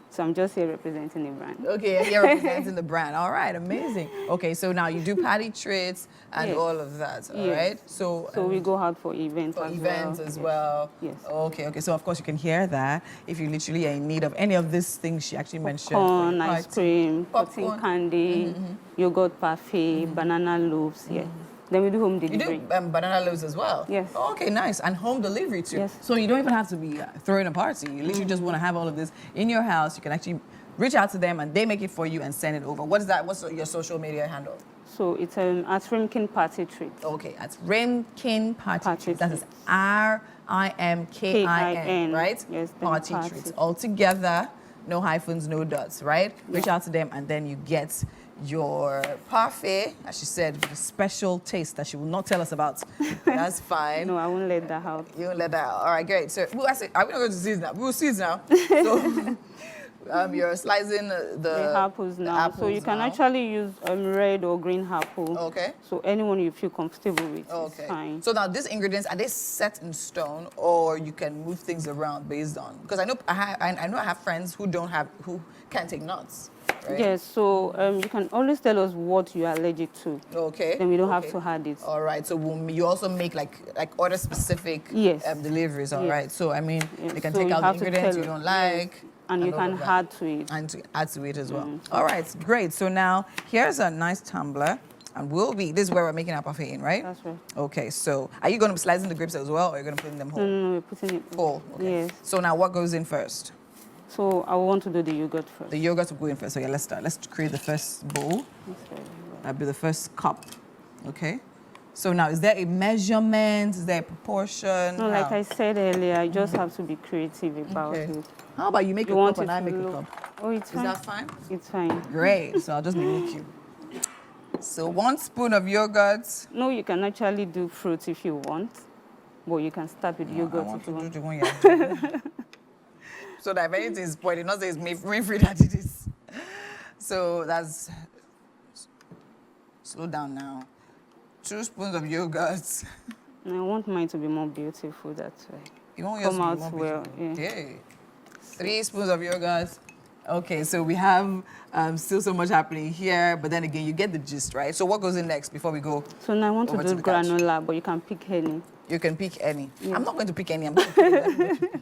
So I'm just here representing the brand. Okay, you're representing the brand. All right, amazing. Okay, so now you do party treats and all of that, all right? So we go out for events as well. Yes. Okay, so of course you can hear that if you literally are in need of any of these things she actually mentioned. Popcorn, ice cream, cotton candy, yogurt parfait, banana loaves, Then we do home delivery. You do banana loaves as well? Yes. Oh, okay, nice. And home delivery too. Yes. So you don't even have to be throwing a party. You literally just want to have all of this in your house. You can actually reach out to them and they make it for you and send it over. What is that? What's your social media handle? So it's at Rimkin Party Treats. Okay, at Rimkin Party Treats. That is RIMKIN, right? Yes. Party Treats. All together, no hyphens, no dots, right? Reach out to them and then you get your parfait, as she said, with a special taste that she will not tell us about. That's fine. No, I won't let that out. You won't let that out. All right, great. So, are we not going to see it now? We will see it now. So, you're slicing the apples now. So you can actually use red or green apple. Okay. So anyone you feel comfortable with is fine. So now these ingredients, are they set in stone or you can move things around based on? Because I know I have friends who can't take nuts. Right? Yes, so you can always tell us what you are allergic to. Okay. Then we don't have to add it. All right. So you also make like order specific deliveries. All right. So I mean, you can take out the ingredients you don't like. And you can add to it. And to add to it as well. All right. Great. So now here's a nice tumbler. And this is where we're making our parfait in, right? That's right. Okay. So are you going to be slicing the grapes as well or are you going to put them whole? No, we're putting it whole. Okay. Yes. So now what goes in first? So I want to do the yogurt first. The yogurt will go in first. So yeah, let's start. Let's create the first bowl. That'll be the first cup. Okay. So now, is there a measurement? Is there a proportion? No, like I said earlier, I just have to be creative about it. How about you make a cup and I make a cup? Oh, it's fine. Is that fine? It's fine. Great. So I'll just mimic you. So 1 spoon of yogurt. No, you can actually do fruits if you want. But you can start with yogurt if you want. Do the one you're doing. So that if anything is spoiled, not say it's free that it is. So that's... Slow down now. 2 spoons of yogurt. I want mine to be more beautiful, that's why. You want yours to be more well, beautiful? Yeah. 3 spoons of yogurt. Okay, so we have still so much happening here, but then again, you get the gist, right? So what goes in next before we go? So now I want to over do the couch? granola, but you can pick any. You can pick any. Yeah. I'm not going to pick any. I'm going to pick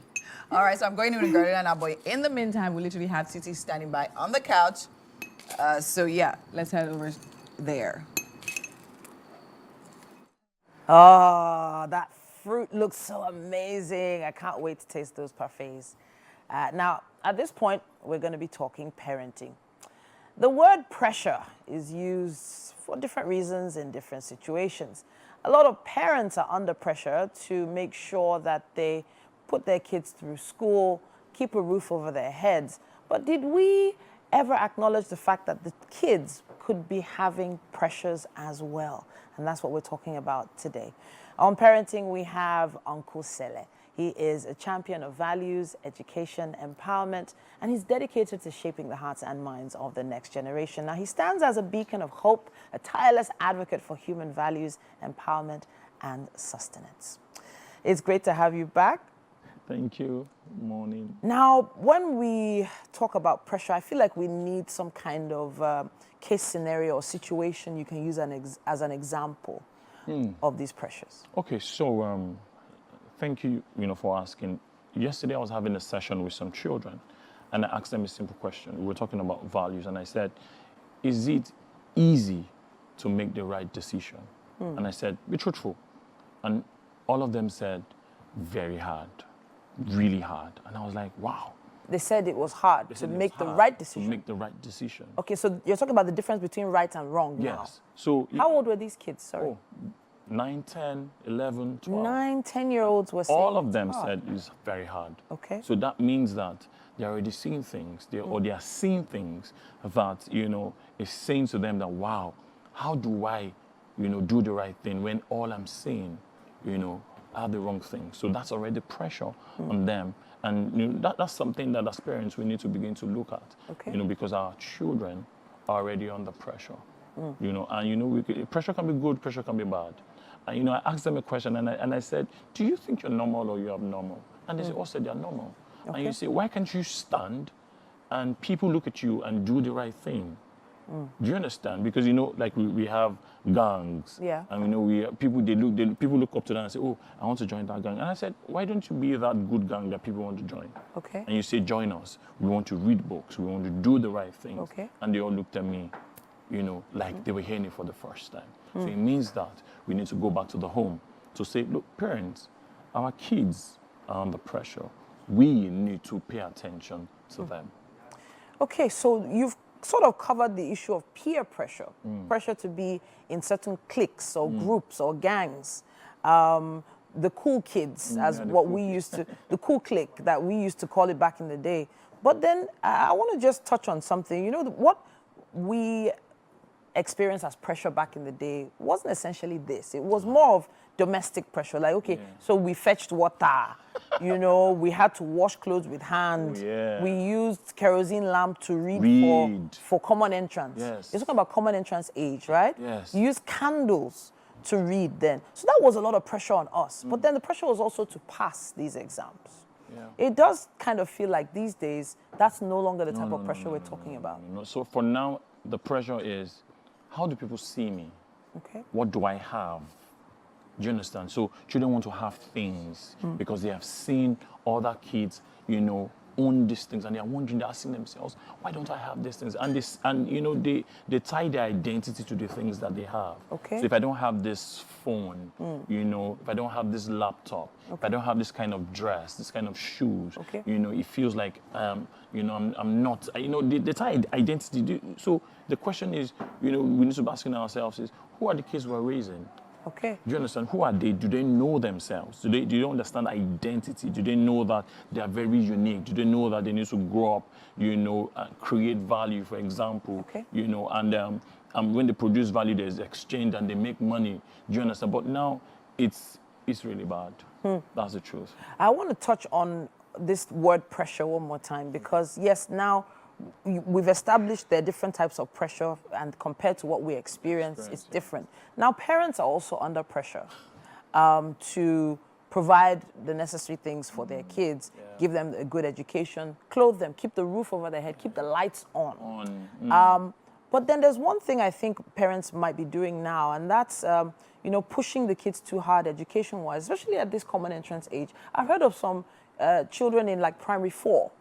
All right, so I'm going into the granola now, but in the meantime, we literally have Titi standing by on the couch. So yeah, let's head over there. Oh, that fruit looks so amazing. I can't wait to taste those parfaits. Now, at this point, we're going to be talking parenting. The word pressure is used for different reasons in different situations. A lot of parents are under pressure to make sure that they put their kids through school, keep a roof over their heads. But did we ever acknowledge the fact that the kids could be having pressures as well? And that's what we're talking about today. On parenting, we have Uncle Sele. He is a champion of values, education, empowerment, and he's dedicated to shaping the hearts and minds of the next generation. Now, he stands as a beacon of hope, a tireless advocate for human values, empowerment, and sustenance. It's great to have you back. Thank you. Morning. Now, when we talk about pressure, I feel like we need some kind of case scenario or situation you can use as an example of these pressures. Okay, so thank you, for asking. Yesterday, I was having a session with some children, and I asked them a simple question. We were talking about values, and I said, is it easy to make the right decision? And I said, be truthful. And all of them said, very hard, really hard. And I was like, wow. They said it was hard to make the right decision. To make the right decision. Okay, so you're talking about the difference between right and wrong now. Yes. So how old were these kids? Sorry. Oh, 9, 10, 11, 12. 9, 10-year-olds were saying all of them hard. said it's very hard. Okay. So that means that they're already seeing things, or they are seeing things that, is saying to them that, wow, how do I, do the right thing when all I'm saying, are the wrong thing? So that's already pressure on them. And that's something that as parents we need to begin to look at, because our children are already under pressure, and pressure can be good, pressure can be bad. And I asked them a question, and I said, do you think you're normal or you're abnormal? And they all said they're normal. Okay. And you say, why can't you stand and people look at you and do the right thing? Do you understand? Because like we have gangs, and people look up to them and say, oh, I want to join that gang. And I said, why don't you be that good gang that people want to join? Okay. And you say, join us. We want to read books. We want to do the right things. Okay. And they all looked at me, like they were hearing it for the first time. So it means that we need to go back to the home to say, look, parents, our kids are under pressure. We need to pay attention to them. Okay, so you've sort of covered the issue of peer pressure, pressure to be in certain cliques or groups or gangs. The cool kids, as what we used to, the cool clique that we used to call it back in the day. But then I want to just touch on something. What we experienced as pressure back in the day wasn't essentially this. It was more of domestic pressure. Like, okay, so we fetched water, we had to wash clothes with hand. We used kerosene lamp to read. For common entrance. Yes. You're talking about common entrance age, right? Yes. You used candles to read then. So that was a lot of pressure on us. But then the pressure was also to pass these exams. Yeah. It does kind of feel like these days, that's no longer the type of pressure we're talking about. So for now, the pressure is, how do people see me? Okay. What do I have? Do you understand? So children want to have things because they have seen other kids, own these things, and they are wondering, they're asking themselves, why don't I have these things? And they tie their identity to the things that they have. Okay. So if I don't have this phone, if I don't have this laptop, if I don't have this kind of dress, this kind of shoes, it feels like I'm not. They tie identity. So the question is, we need to be asking ourselves is, who are the kids we're raising? Okay. Do you understand? Who are they? Do they know themselves? Do they understand identity? Do they know that they are very unique? Do they know that they need to grow up, create value, for example? Okay. And when they produce value, there's exchange and they make money. Do you understand? But now it's really bad. That's the truth. I want to touch on this word pressure one more time because, yes, now we've established there are different types of pressure, and compared to what we experience, it's different. Now, parents are also under pressure to provide the necessary things for their kids, give them a good education, clothe them, keep the roof over their head, keep the lights on. But then there's one thing I think parents might be doing now, and that's, you know, pushing the kids too hard education-wise, especially at this common entrance age. I've heard of some children in like primary 4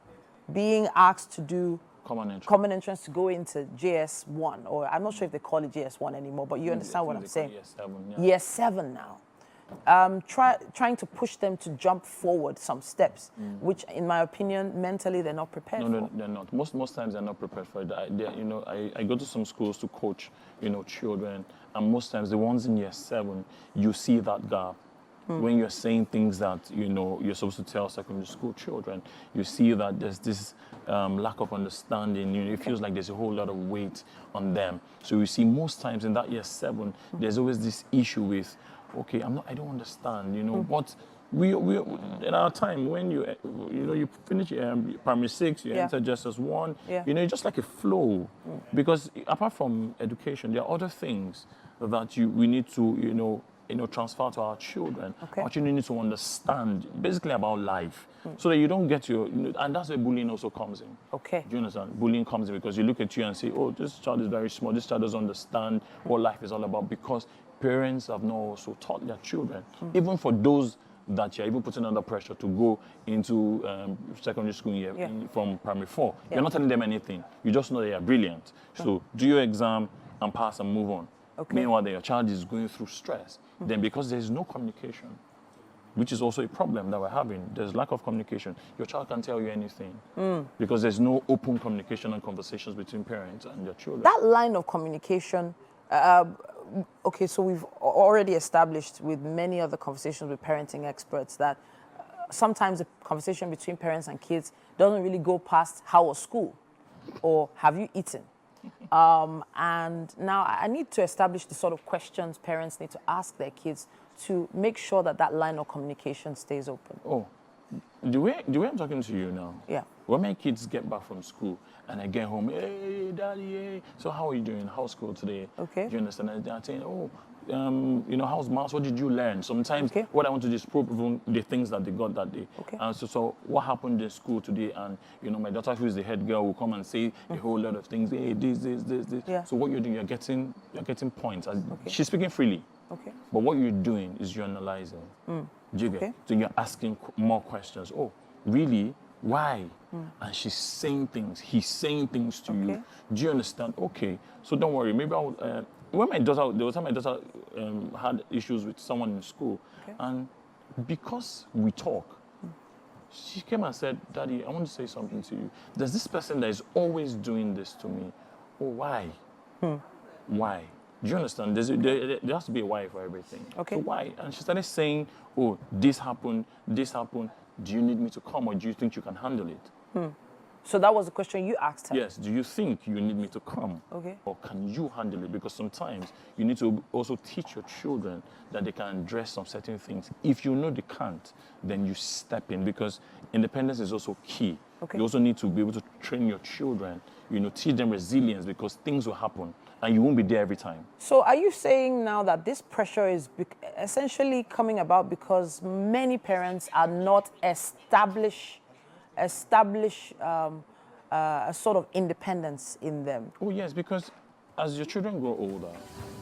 being asked to do common entrance to go into JS1, or I'm not sure if they call it JS1 anymore, but you understand what I'm saying. Year 7, yeah. Year 7 now. Trying to push them to jump forward some steps, which, in my opinion, mentally they're not prepared for. No, they're not. Most times they're not prepared for it. You know, I go to some schools to coach, you know, children, and most times the ones in year 7, you see that gap. When you're saying things that, you know, you're supposed to tell secondary school children, you see that there's this lack of understanding. You know, it feels like there's a whole lot of weight on them. So you see most times in that year 7, there's always this issue with, okay, I don't understand, you know, but we in our time when you finish primary 6, you enter just as 1, you know, it's just like a flow, because apart from education, there are other things that we need to, you know, transfer to our children. Our children need to understand basically about life, so that you don't get and that's where bullying also comes in. Okay. Do you understand? Bullying comes in because you look at you and say, oh, this child is very small, this child doesn't understand what life is all about, because parents have not also taught their children, even for those that you're even putting under pressure to go into secondary school from primary 4. You're not telling them anything. You just know they are brilliant. So do your exam and pass and move on. Meanwhile, your child is going through stress. Then because there's no communication, which is also a problem that we're having, there's lack of communication. Your child can't tell you anything because there's no open communication and conversations between parents and their children. That line of communication, okay, so we've already established with many other conversations with parenting experts that sometimes the conversation between parents and kids doesn't really go past how was school or have you eaten? And now I need to establish the sort of questions parents need to ask their kids to make sure that that line of communication stays open. Oh, the way I'm talking to you now, when my kids get back from school and I get home, hey, daddy, hey, so how are you doing? How's school today? Okay. Do you understand? And they're saying, oh, you know, how's maths? What did you learn? Sometimes what I want to do is probe even the things that they got that day. And so what happened in school today? And, you know, my daughter, who is the head girl, will come and say a whole lot of things. Hey, this. Yeah. So what you're doing, you're getting points. She's speaking freely. But what you're doing is you're analyzing. Do you get? So you're asking more questions. Oh, really? Why? And she's saying things. He's saying things to you. Do you understand? Okay. So don't worry. Maybe I'll... there was time my daughter had issues with someone in school, and because we talk, she came and said, Daddy, I want to say something to you. There's this person that is always doing this to me. Oh, why? Why? Do you understand? There has to be a why for everything. So why? And she started saying, oh, this happened. Do you need me to come, or do you think you can handle it? So that was the question you asked her? Yes. Do you think you need me to come? Or can you handle it? Because sometimes you need to also teach your children that they can address some certain things. If you know they can't, then you step in, because independence is also key. You also need to be able to train your children, you know, teach them resilience, because things will happen and you won't be there every time. So are you saying now that this pressure is essentially coming about because many parents are not establish a sort of independence in them? Oh, yes, because as your children grow older,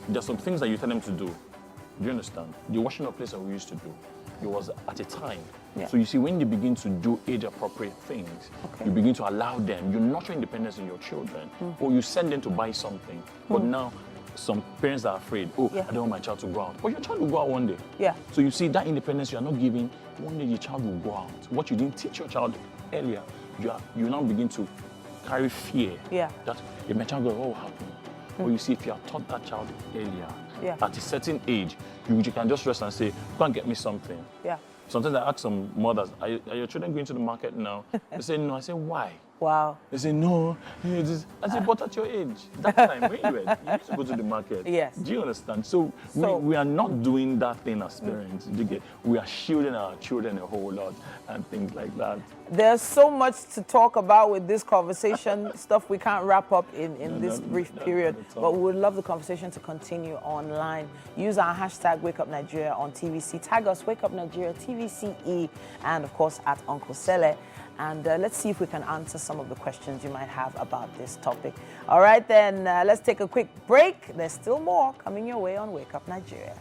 there's some things that you tell them to do. Do you understand? The washing up place that we used to do, it was at a time. So you see, when you begin to do age-appropriate things, you begin to allow them, you nurture independence in your children, or you send them to buy something. But now, some parents are afraid, oh, I don't want my child to go out. But your child will go out one day. So you see, that independence you are not giving, one day your child will go out. What you didn't teach your child earlier, you now begin to carry fear that if my child goes, what will happen? Or you see, if you have taught that child earlier, at a certain age, you can just rest and say, go and get me something. Sometimes I ask some mothers, are your children going to the market now? They say, no. I say, why? Wow. They say, no. I said, but at your age, that time, when you used to go to the market. Yes. Do you understand? So we are not doing that thing as parents. We are shielding our children a whole lot and things like that. There's so much to talk about with this conversation, stuff we can't wrap up in this brief period, but we would love the conversation to continue online. Use our hashtag WakeUpNigeria on TVC. Tag us, WakeUpNigeria, TVCE, and of course at Uncle Sele. And let's see if we can answer some of the questions you might have about this topic. All right, then, let's take a quick break. There's still more coming your way on Wake Up Nigeria.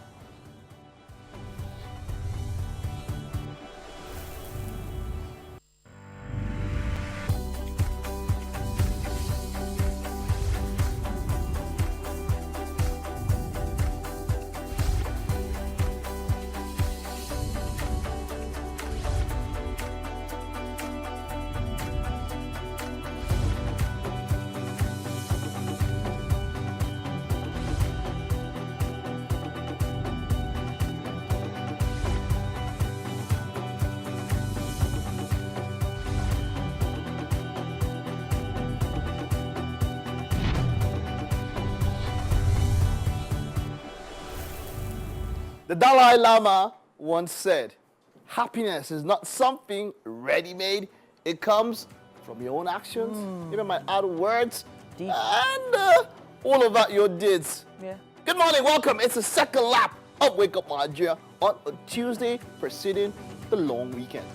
The Dalai Lama once said, happiness is not something ready-made. It comes from your own actions, even my add words, deep, and all of that your deeds. Yeah. Good morning, welcome. It's the second lap of Wake Up Nigeria on a Tuesday preceding the long weekend.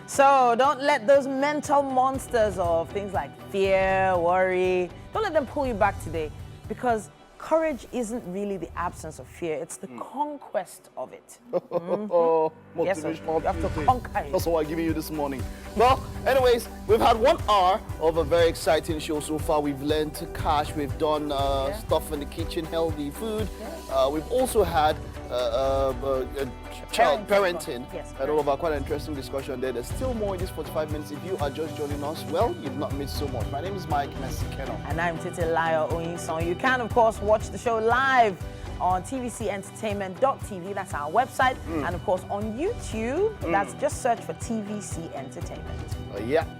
So don't let those mental monsters of things like fear, worry, don't let them pull you back today, because courage isn't really the absence of fear, it's the conquest of it. Yes, sir. You have to conquer it. That's what I'm giving you this morning. Well, anyways, we've had 1 hour of a very exciting show so far. We've learned to cash, we've done stuff in the kitchen, healthy food. We've also had child parenting, and all of our quite interesting discussion there. There's still more in this 45 minutes. If you are just joining us, well, you've not missed so much. My name is Mike Messikeno. And I'm Titilayo Oyinson. You can, of course, watch the show live on tvcentertainment.tv. That's our website. And, of course, on YouTube. That's just search for TVC Entertainment.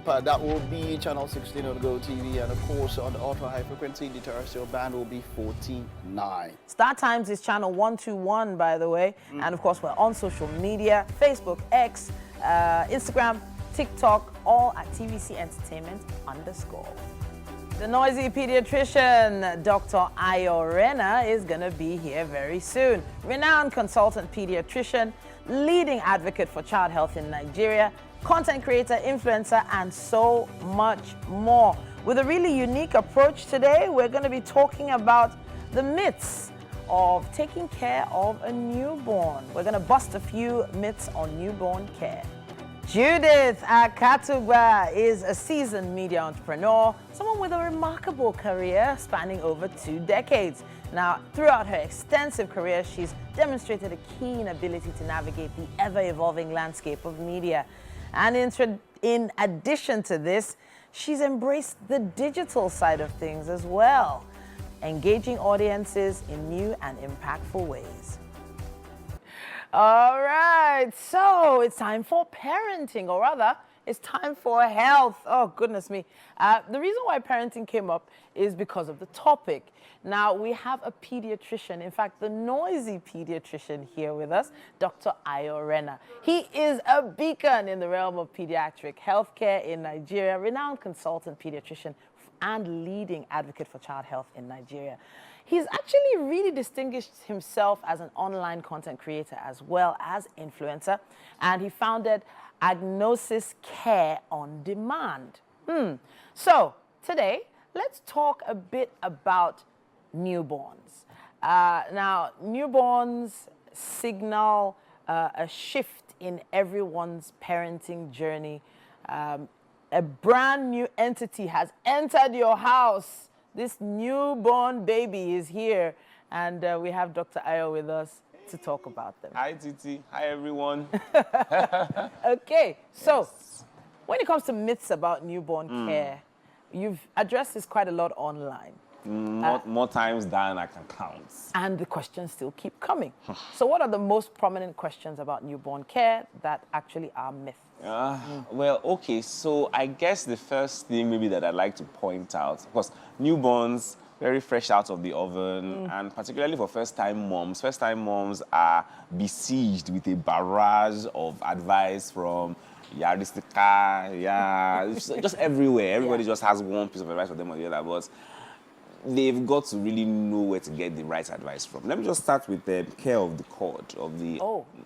That will be channel 16 on Go TV. And, of course, on the ultra high frequency, the terrestrial band will be 49. Star Times is channel 121, by the way. And, of course, we're on social media, Facebook, X, Instagram, TikTok, all at TVC Entertainment _. The noisy pediatrician, Dr. Ayorena, is going to be here very soon. Renowned consultant pediatrician, leading advocate for child health in Nigeria, content creator, influencer, and so much more. With a really unique approach today, we're going to be talking about the myths of taking care of a newborn. We're going to bust a few myths on newborn care. Judith Akatugba is a seasoned media entrepreneur, someone with a remarkable career spanning over 2 decades. Now, throughout her extensive career, she's demonstrated a keen ability to navigate the ever-evolving landscape of media. And in addition to this, she's embraced the digital side of things as well, engaging audiences in new and impactful ways. All right, so it's time for parenting, or rather, it's time for health. Oh, goodness me. The reason why parenting came up is because of the topic. Now, we have a pediatrician, in fact, the noisy pediatrician here with us, Dr. Ayorena. He is a beacon in the realm of pediatric healthcare in Nigeria, renowned consultant pediatrician and leading advocate for child health in Nigeria. He's actually really distinguished himself as an online content creator as well as influencer, and he founded Agnosis Care on Demand. So today, let's talk a bit about newborns. Now, newborns signal a shift in everyone's parenting journey. A brand new entity has entered your house. This newborn baby is here, and we have Dr. Ayo with us to talk about them. Hi, Titi. Hi, everyone. Okay, so when it comes to myths about newborn care, you've addressed this quite a lot online. More times than I can count. And the questions still keep coming. So what are the most prominent questions about newborn care that actually are myths? Well, okay, so I guess the first thing maybe that I'd like to point out, of course, newborns, very fresh out of the oven, and particularly for first-time moms are besieged with a barrage of advice from Yaristika, just everywhere. Everybody just has one piece of advice for them or the other, but they've got to really know where to get the right advice from. Let me just start with the care of the cord, of the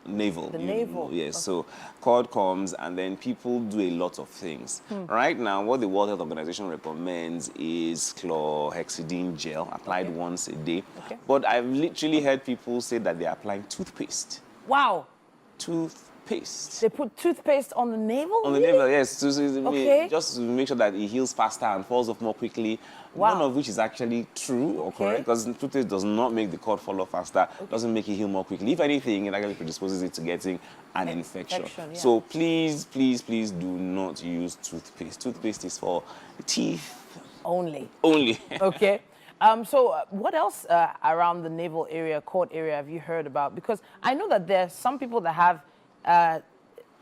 navel. The navel. Yes, so cord comes and then people do a lot of things. Right now, what the World Health Organization recommends is chlorhexidine gel applied once a day. Okay. But I've literally heard people say that they're applying toothpaste. Wow. Toothpaste. They put toothpaste on the navel? On the really? navel, yes. Okay. Just to make sure that it heals faster and falls off more quickly. Wow. None of which is actually true or correct, because toothpaste does not make the cord fall off faster, doesn't make it heal more quickly. If anything, it actually predisposes it to getting an infection. Yeah. So please, please, please do not use toothpaste. Toothpaste is for teeth. Only. Only. Okay. So what else around the navel area, cord area, have you heard about? Because I know that there are some people that have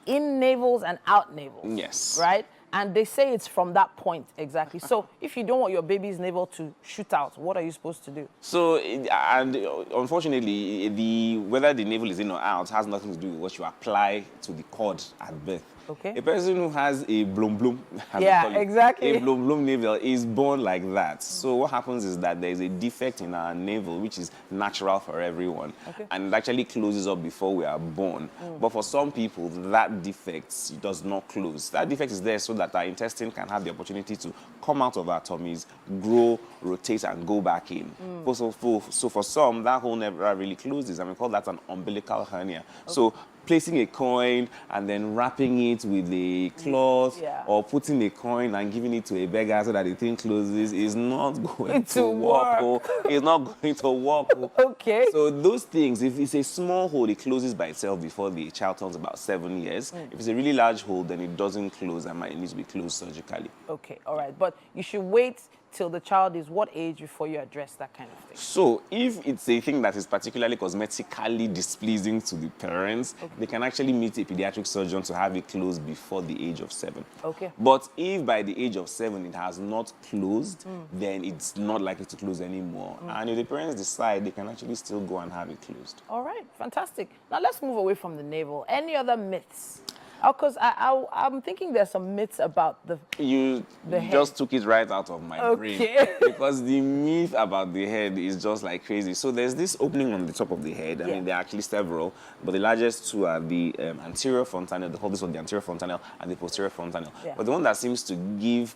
in navels and out navels. Yes. Right? And they say it's from that point exactly. So if you don't want your baby's navel to shoot out, what are you supposed to do? So, and unfortunately, whether the navel is in or out has nothing to do with what you apply to the cord at birth. Okay. A person who has a blum, exactly. a blum navel is born like that. So what happens is that there is a defect in our navel, which is natural for everyone, and it actually closes up before we are born. But for some people, that defect does not close. That defect is there so that our intestine can have the opportunity to come out of our tummies, grow, rotate, and go back in. So for some, that hole never really closes, and we call that an umbilical hernia. So placing a coin and then wrapping it with a cloth or putting a coin and giving it to a beggar so that the thing closes is not going to work. It's not going to work. Okay. So those things, if it's a small hole, it closes by itself before the child turns about 7 years. If it's a really large hole, then it doesn't close and might need to be closed surgically. Okay, all right. But you should wait till the child is what age before you address that kind of thing? So if it's a thing that is particularly cosmetically displeasing to the parents, they can actually meet a pediatric surgeon to have it closed before the age of 7. Okay. But if by the age of 7 it has not closed, then it's not likely to close anymore. And if the parents decide, they can actually still go and have it closed. All right, fantastic. Now let's move away from the navel. Any other myths? Because I'm thinking there's some myths about the head. Just took it right out of my brain. Because the myth about the head is just like crazy. So there's this opening on the top of the head. I mean, there are actually several, but the largest two are the anterior fontanelle. They call this one the anterior fontanelle and the posterior fontanelle. But the one that seems to give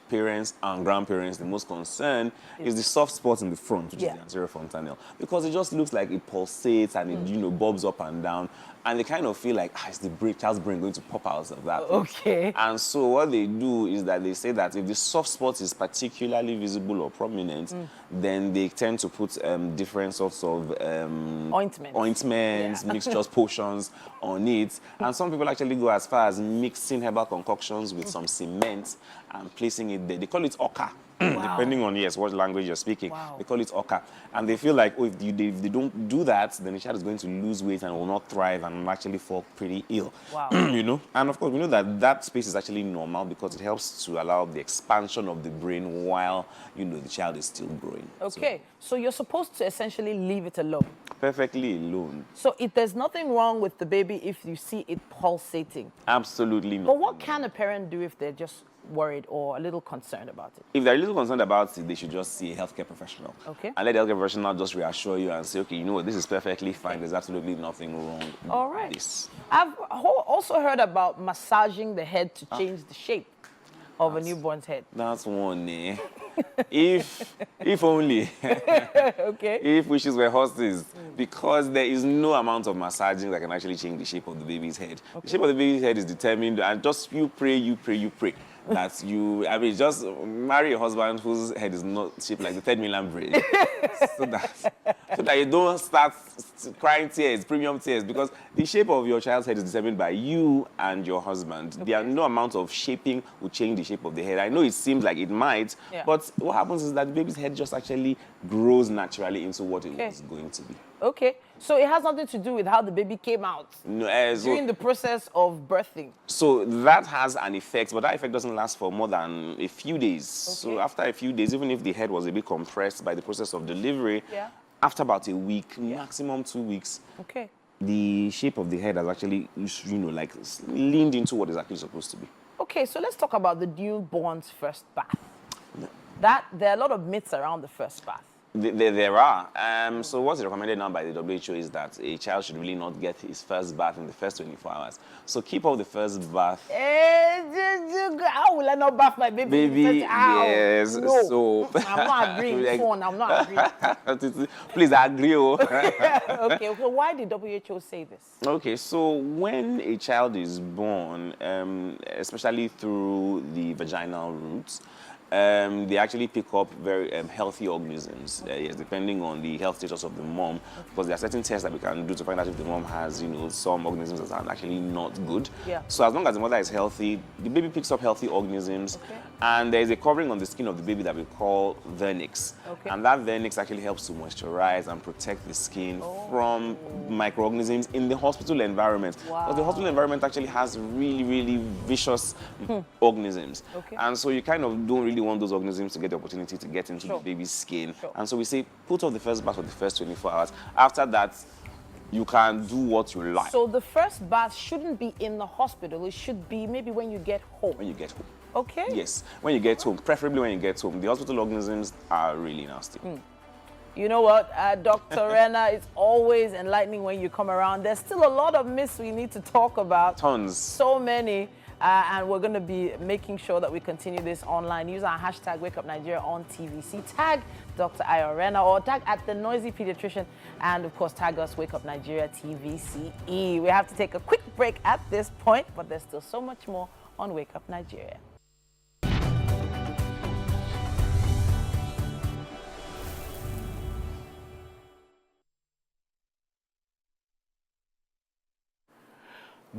parents and grandparents the most concern is the soft spot in the front, which is the anterior fontanelle, because it just looks like it pulsates and it bobs up and down, and they kind of feel like it's the child's brain going to pop out of that. Okay. And so what they do is that they say that if the soft spot is particularly visible or prominent, then they tend to put different sorts of ointments, mixtures, potions on it. And some people actually go as far as mixing herbal concoctions with some cement and placing it there. They call it oka. Depending on, what language you're speaking. They call it oka. And they feel like, if they don't do that, then the child is going to lose weight and will not thrive and will actually fall pretty ill. And of course, we know that that space is actually normal because it helps to allow the expansion of the brain while, the child is still growing. Okay, so you're supposed to essentially leave it alone. Perfectly alone. So there's nothing wrong with the baby if you see it pulsating? Absolutely not. But what can a parent do if they're just worried or a little concerned about it? If they're a little concerned about it, they should just see a healthcare professional. Okay. And let the healthcare professional just reassure you and say, okay, you know what, this is perfectly fine. There's absolutely nothing wrong with this. I've also heard about massaging the head to change the shape of a newborn's head. That's one, eh? If only. Okay. If wishes were horses. Because there is no amount of massaging that can actually change the shape of the baby's head. The shape of the baby's head is determined, and just you pray. that you, I mean, just marry a husband whose head is not shaped like the third mainland bridge, so that you don't start crying tears, premium tears, because the shape of your child's head is determined by you and your husband. Okay. There are no amount of shaping will change the shape of the head. I know it seems like it might, but what happens is that the baby's head just actually grows naturally into what it was going to be. Okay, so it has nothing to do with how the baby came out during the process of birthing. So that has an effect, but that effect doesn't last for more than a few days. Okay. So after a few days, even if the head was a bit compressed by the process of delivery, after about a week, maximum 2 weeks, the shape of the head has actually, you know, like leaned into what is actually supposed to be. Okay, so let's talk about the newborn's first bath. There are a lot of myths around the first bath. There are. So what's recommended now by the WHO is that a child should really not get his first bath in the first 24 hours. So keep up the first bath. How will I not bath my baby? Baby, yes. No. So I'm not agreeing. Phone, I'm not agreeing. Please agree. Okay, so why did WHO say this? Okay, so when a child is born, especially through the vaginal route, they actually pick up very healthy organisms, yes, depending on the health status of the mom, because there are certain tests that we can do to find out if the mom has, you know, some organisms that are actually not good. Yeah. So as long as the mother is healthy, the baby picks up healthy organisms, and there is a covering on the skin of the baby that we call vernix. And that vernix actually helps to moisturize and protect the skin from microorganisms in the hospital environment. Because the hospital environment actually has really, really vicious organisms. And so you kind of don't really want those organisms to get the opportunity to get into the baby's skin. And so we say, put off the first bath for the first 24 hours. After that, you can do what you like. So the first bath shouldn't be in the hospital. It should be maybe when you get home. When you get home. Okay. Yes, when you get home, preferably when you get home. The hospital organisms are really nasty. You know what, Dr. Rena, it's always enlightening when you come around. There's still a lot of myths we need to talk about. Tons. So many. And we're going to be making sure that we continue this online. Use our hashtag WakeUpNigeria on TVC. Tag Dr. Ayorena or tag at The Noisy Pediatrician. And, of course, tag us WakeUpNigeria TVCE. We have to take a quick break at this point, but there's still so much more on Wake Up Nigeria.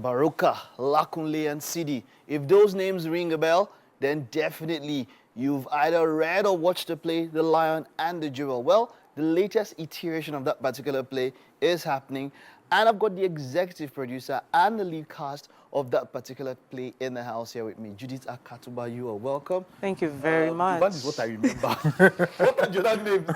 Baroka, Lakunle, and Sidi. If those names ring a bell, then definitely you've either read or watched the play The Lion and the Jewel. Well, the latest iteration of that particular play is happening, and I've got the executive producer and the lead cast of that particular play in the house here with me. Judith Akatuba, you are welcome. Thank you very much. That is what I remember. What is your name?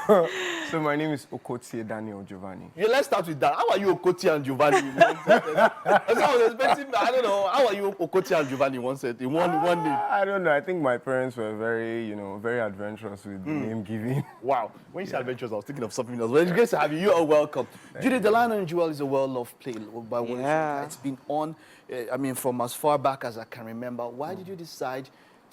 So my name is Okotie Daniel Giovanni. Yeah, let's start with that. How are you Okotie and Giovanni? I was expecting, I don't know, how are you Okotie and Giovanni one name? I don't know. I think my parents were very, very adventurous with the name giving. Wow. When you said adventurous, I was thinking of something else. Well, it's great to have you. You are welcome. Judith, The Lion and the Jewel is a well-loved play by one. It's been on, from as far back as I can remember. Why did you decide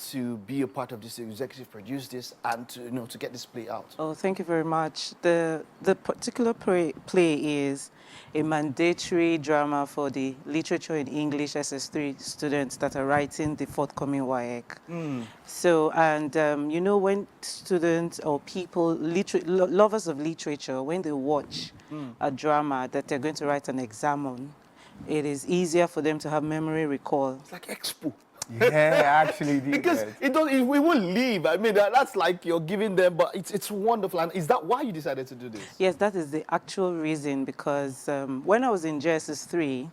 to be a part of this, executive produce this, and to get this play out? Oh, thank you very much. The particular play is a mandatory drama for the Literature in English SS3 students that are writing the forthcoming WAEC. So, and when students or people, lovers of literature, when they watch a drama that they're going to write an exam on, it is easier for them to have memory recall. It's like Expo. Yeah, actually. Because we will leave. I mean, that's like you're giving them, but it's wonderful. And is that why you decided to do this? Yes, that is the actual reason, because when I was in JSS3,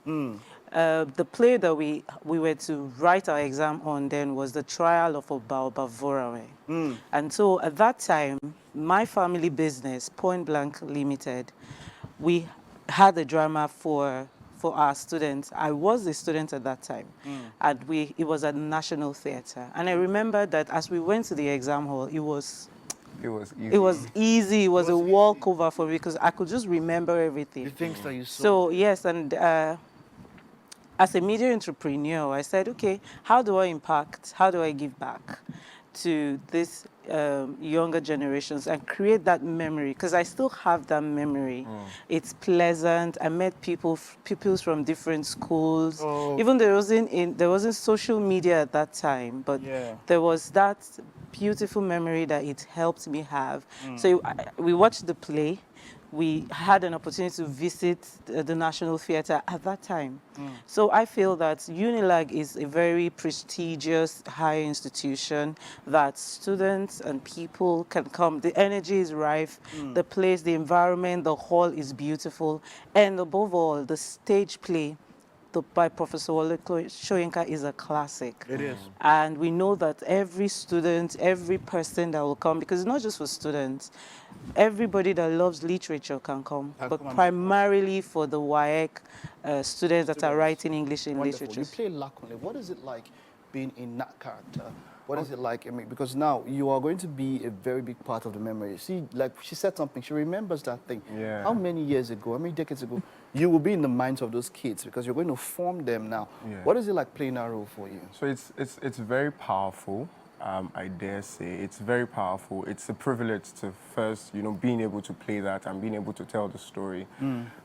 the play that we were to write our exam on then was The Trial of Obaoba Vorawe. And so at that time, my family business, Point Blank Limited, we had a drama for our students. I was a student at that time, and it was at National Theatre. And I remember that as we went to the exam hall, it was easy. It was a walkover for me because I could just remember everything. The things that you saw. So yes, and as a media entrepreneur, I said, okay, how do I impact? How do I give back? to this younger generations and create that memory, because I still have that memory. It's pleasant. I met pupils from different schools. Even there wasn't social media at that time, but there was that beautiful memory that it helped me have. So we watched the play. We had an opportunity to visit the National Theatre at that time. So I feel that UNILAG is a very prestigious higher institution that students and people can come. The energy is rife, the place, the environment, the hall is beautiful, and above all, the stage play by Professor Wole Soyinka is a classic. It is. And we know that every student, every person that will come, because it's not just for students, everybody that loves literature can come, but primarily for the WAEC students that are writing English in literature. You play Lakunle. What is it like being in that character? What is it like? I mean, because now you are going to be a very big part of the memory. See, like she said something, she remembers that thing. Yeah. How many years ago, how many decades ago, you will be in the minds of those kids because you're going to form them now. Yeah. What is it like playing that role for you? So it's very powerful. I dare say it's very powerful. It's a privilege to first, being able to play that and being able to tell the story.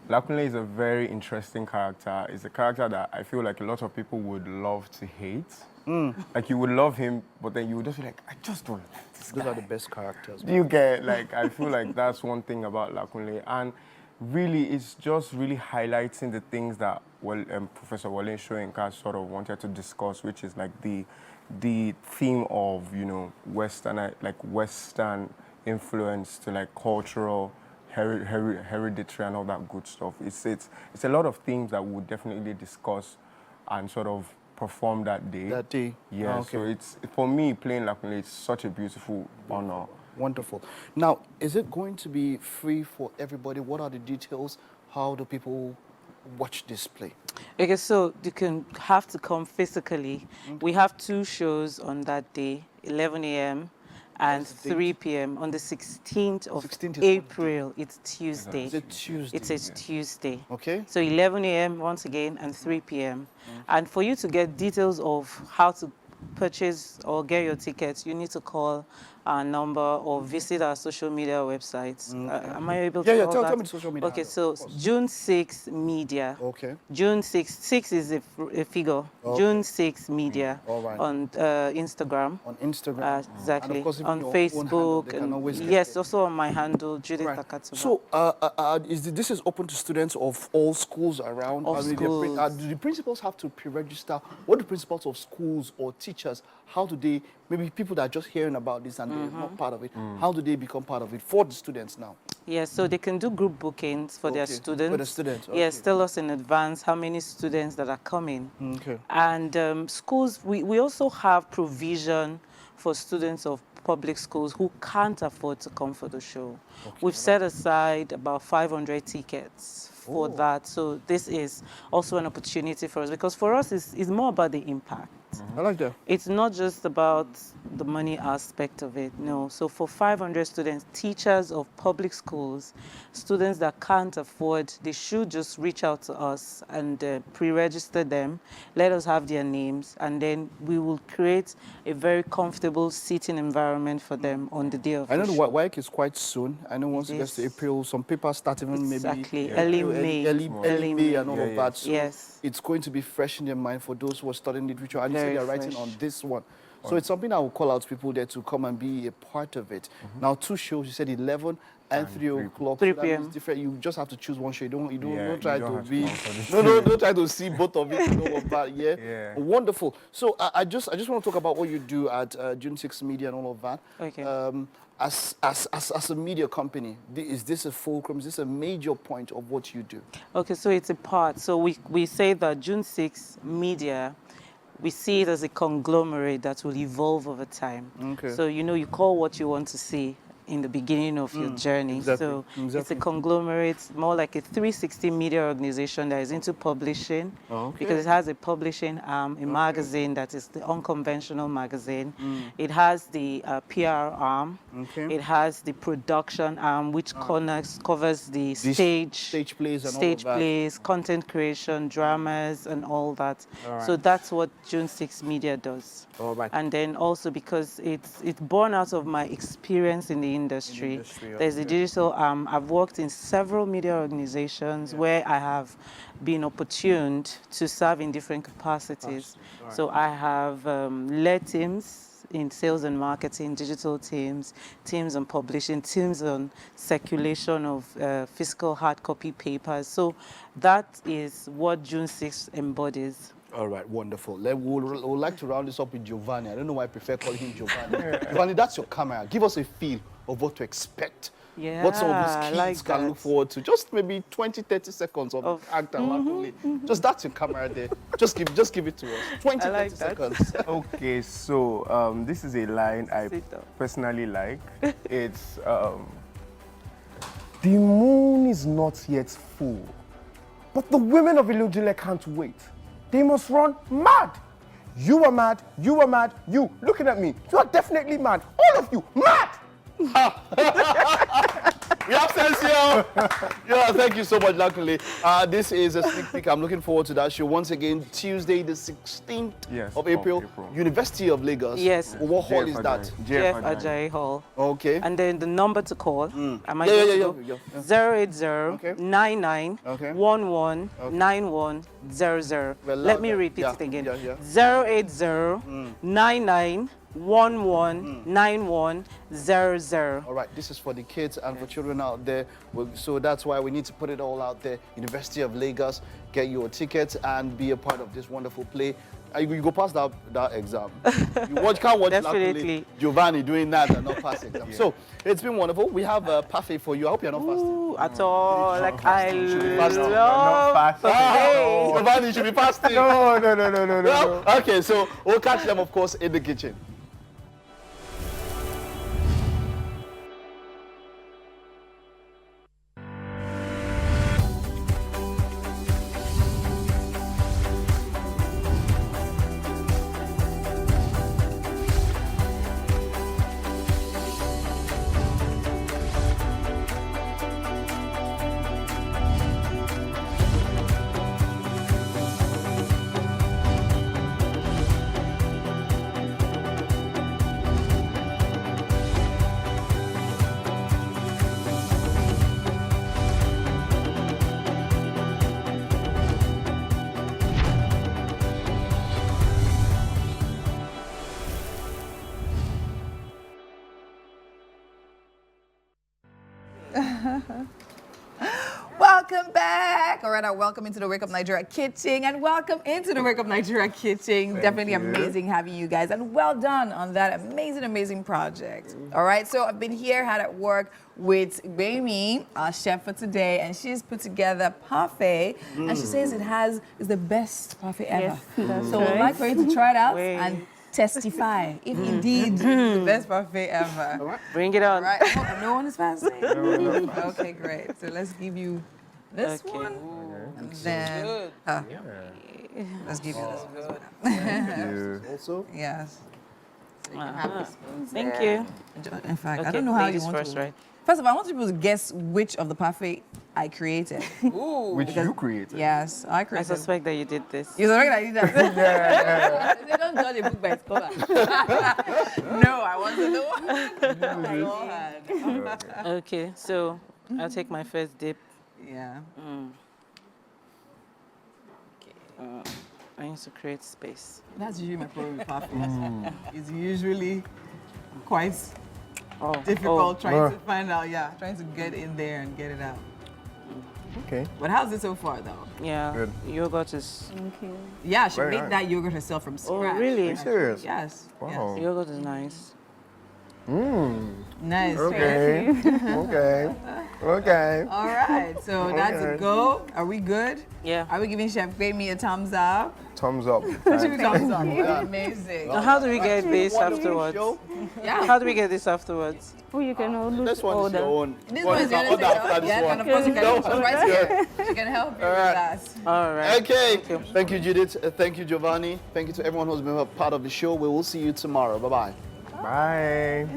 Lakunle is a very interesting character. It's a character that I feel like a lot of people would love to hate. Like you would love him, but then you would just be like, I just don't like this guy. Those are the best characters. Do you get, I feel like that's one thing about Lakunle. And really, it's just really highlighting the things that Professor Wole Soyinka sort of wanted to discuss, which is like the theme of, Western influence to like cultural, hereditary and all that good stuff. It's a lot of themes that we'll definitely discuss and sort of perform that day. That day? Yeah, okay. So it's, for me, playing Lakunle, it's such a beautiful honor. Wonderful. Now, is it going to be free for everybody? What are the details? How do people watch this play? Okay, so you have to come physically. We have 2 shows on that day, 11 a.m. and 3 p.m. on the 16th of April. It's Tuesday. Is it Tuesday? It's a Tuesday. Okay. So 11 a.m. once again and 3 p.m. And for you to get details of how to purchase or get your tickets, you need to call our number or visit our social media websites. Am I able to call that? Tell me the social media. Okay, so June 6 Media. Okay. June 6 is a figure. Okay. June 6 Media on Instagram. On Instagram. Exactly. And of course, on Facebook. Yes, also on my handle, Judith Akatuba. So this is open to students of all schools around? All schools. Do the principals have to pre-register? What do principals of schools or teachers, how do they, maybe people that are just hearing about this and they're not part of it, how do they become part of it for the students now? Yes, so they can do group bookings for their students. For the students, okay. Yes, tell us in advance how many students that are coming. Okay. And schools, we also have provision for students of public schools who can't afford to come for the show. Okay. We've set aside about 500 tickets for that. So this is also an opportunity for us, because for us it's more about the impact. I like that. It's not just about the money aspect of it, no. So for 500 students, teachers of public schools, students that can't afford, they should just reach out to us and pre-register them, let us have their names, and then we will create a very comfortable seating environment for them on the day of the show. I know the WAEC is quite soon. I know once it gets to April, some people start even maybe early May and all of that. So yes. It's going to be fresh in their mind for those who are studying literature. And you say they're writing on this one. So it's something I will call out people there to come and be a part of it. Now, 2 shows, you said 11 and 3 o'clock. 3 so p.m. different. You just have to choose one show. Don't try to be. Don't try to see both of it. Yeah. Wonderful. So I just want to talk about what you do at June 6 Media and all of that. Okay. As a media company, is this a fulcrum? Is this a major point of what you do? Okay, so it's a part. So we say that June 6 Media, we see it as a conglomerate that will evolve over time. Okay. So, you call what you want to see. in the beginning of your journey. Exactly. So it's a Exactly. conglomerate, more like a 360 media organization that is into publishing, because it has a publishing arm, a magazine that is the unconventional magazine. It has the PR arm. It has the production arm, which covers the stage plays and all of that. plays, content creation, dramas, and all that. So that's what June 6 Media does. And then also because it's born out of my experience in the industry. There's a digital arm. I've worked in several media organizations where I have been opportuned to serve in different capacities. So I have led teams in sales and marketing, digital teams, teams on publishing, teams on circulation of physical hard copy papers. So that is what June 6 embodies. All right, wonderful. We'll like to round this up with Giovanni. I don't know why I prefer calling him Giovanni. Giovanni, that's your camera. Give us a feel of what to expect. What some of these kids can look forward to. Just maybe 20, 30 seconds of actor. Just that's your camera there. Just give it to us. 20, 30 seconds. Okay, so this is a line I personally like. It's, the moon is not yet full, but the women of Ilujile can't wait. They must run mad. You are mad, you are mad, you. Looking at me, you are definitely mad. All of you, mad! We have sense here. Yeah, thank you so much, luckily. This is a sneak peek. I'm looking forward to that show. Once again, Tuesday, the 16th of April, University of Lagos. Yes. What hall is that? JF Ajayi Hall. Okay. And then the number to call. Am I 080-99-11-9100. Let me repeat it again. 080-99-11-9100. All right, this is for the kids and for children out there. So that's why we need to put it all out there. University of Lagos, get your tickets and be a part of this wonderful play. You go past that exam. You can't watch luckily Giovanni doing that and not pass exam. So it's been wonderful. We have a parfait for you. I hope you're not fasting. At all. Like I love Giovanni should be fasting. No. Okay, so we'll catch them, of course, in the kitchen. Welcome back. All right, welcome into the Wake Up Nigeria kitchen and welcome into the Wake Up Nigeria kitchen. Definitely amazing having you guys and well done on that amazing project. All right, so I've been here, had at work with Baby, our chef for today, and she's put together parfait and she says it's the best parfait ever. Yes, so we'd like for you to try it out and testify if indeed the best parfait ever. Right. Bring it on. All right. Oh, no one is fasting? Okay, great. So let's give you this one. And then let's give you this one. Thank you. Also? Yes. So you can have the spoons Thank there. you. In fact, Okay, I don't know how you ladies want first, to. right? First of all, I want people to guess which of the parfait I created. Which you created? Yes, I I created. suspect that you did this. You suspect that I did that? They don't judge a book by its cover. No, I want to know. I all had. Okay, so I'll take my first dip. Yeah. I need to create space. That's usually my problem with parfait. It's usually quite difficult trying to find out, trying to get in there and get it out. Okay. But how's it so far, though? Yeah, Good. yogurt is... Yeah, she Very made nice. that yogurt herself from scratch. Oh, really? Are you serious? Yes. Wow. Yogurt is nice. Nice. Okay. Okay. Okay. All right, so that's a go. Are we good? Yeah. Are we giving Chef Gbemi a thumbs up? Thumbs up. Two thumbs up. Amazing. Now, how do we get this afterwards? Yeah. How do we get this afterwards? Oh, you can always This one is order. your own. This one is your own. Yeah, and of course you can help us right here. She can help you with that. All right. Okay. Thank you, Judith. Thank you, Giovanni. Thank you to everyone who's been a part of the show. We will see you tomorrow. Bye-bye. Bye.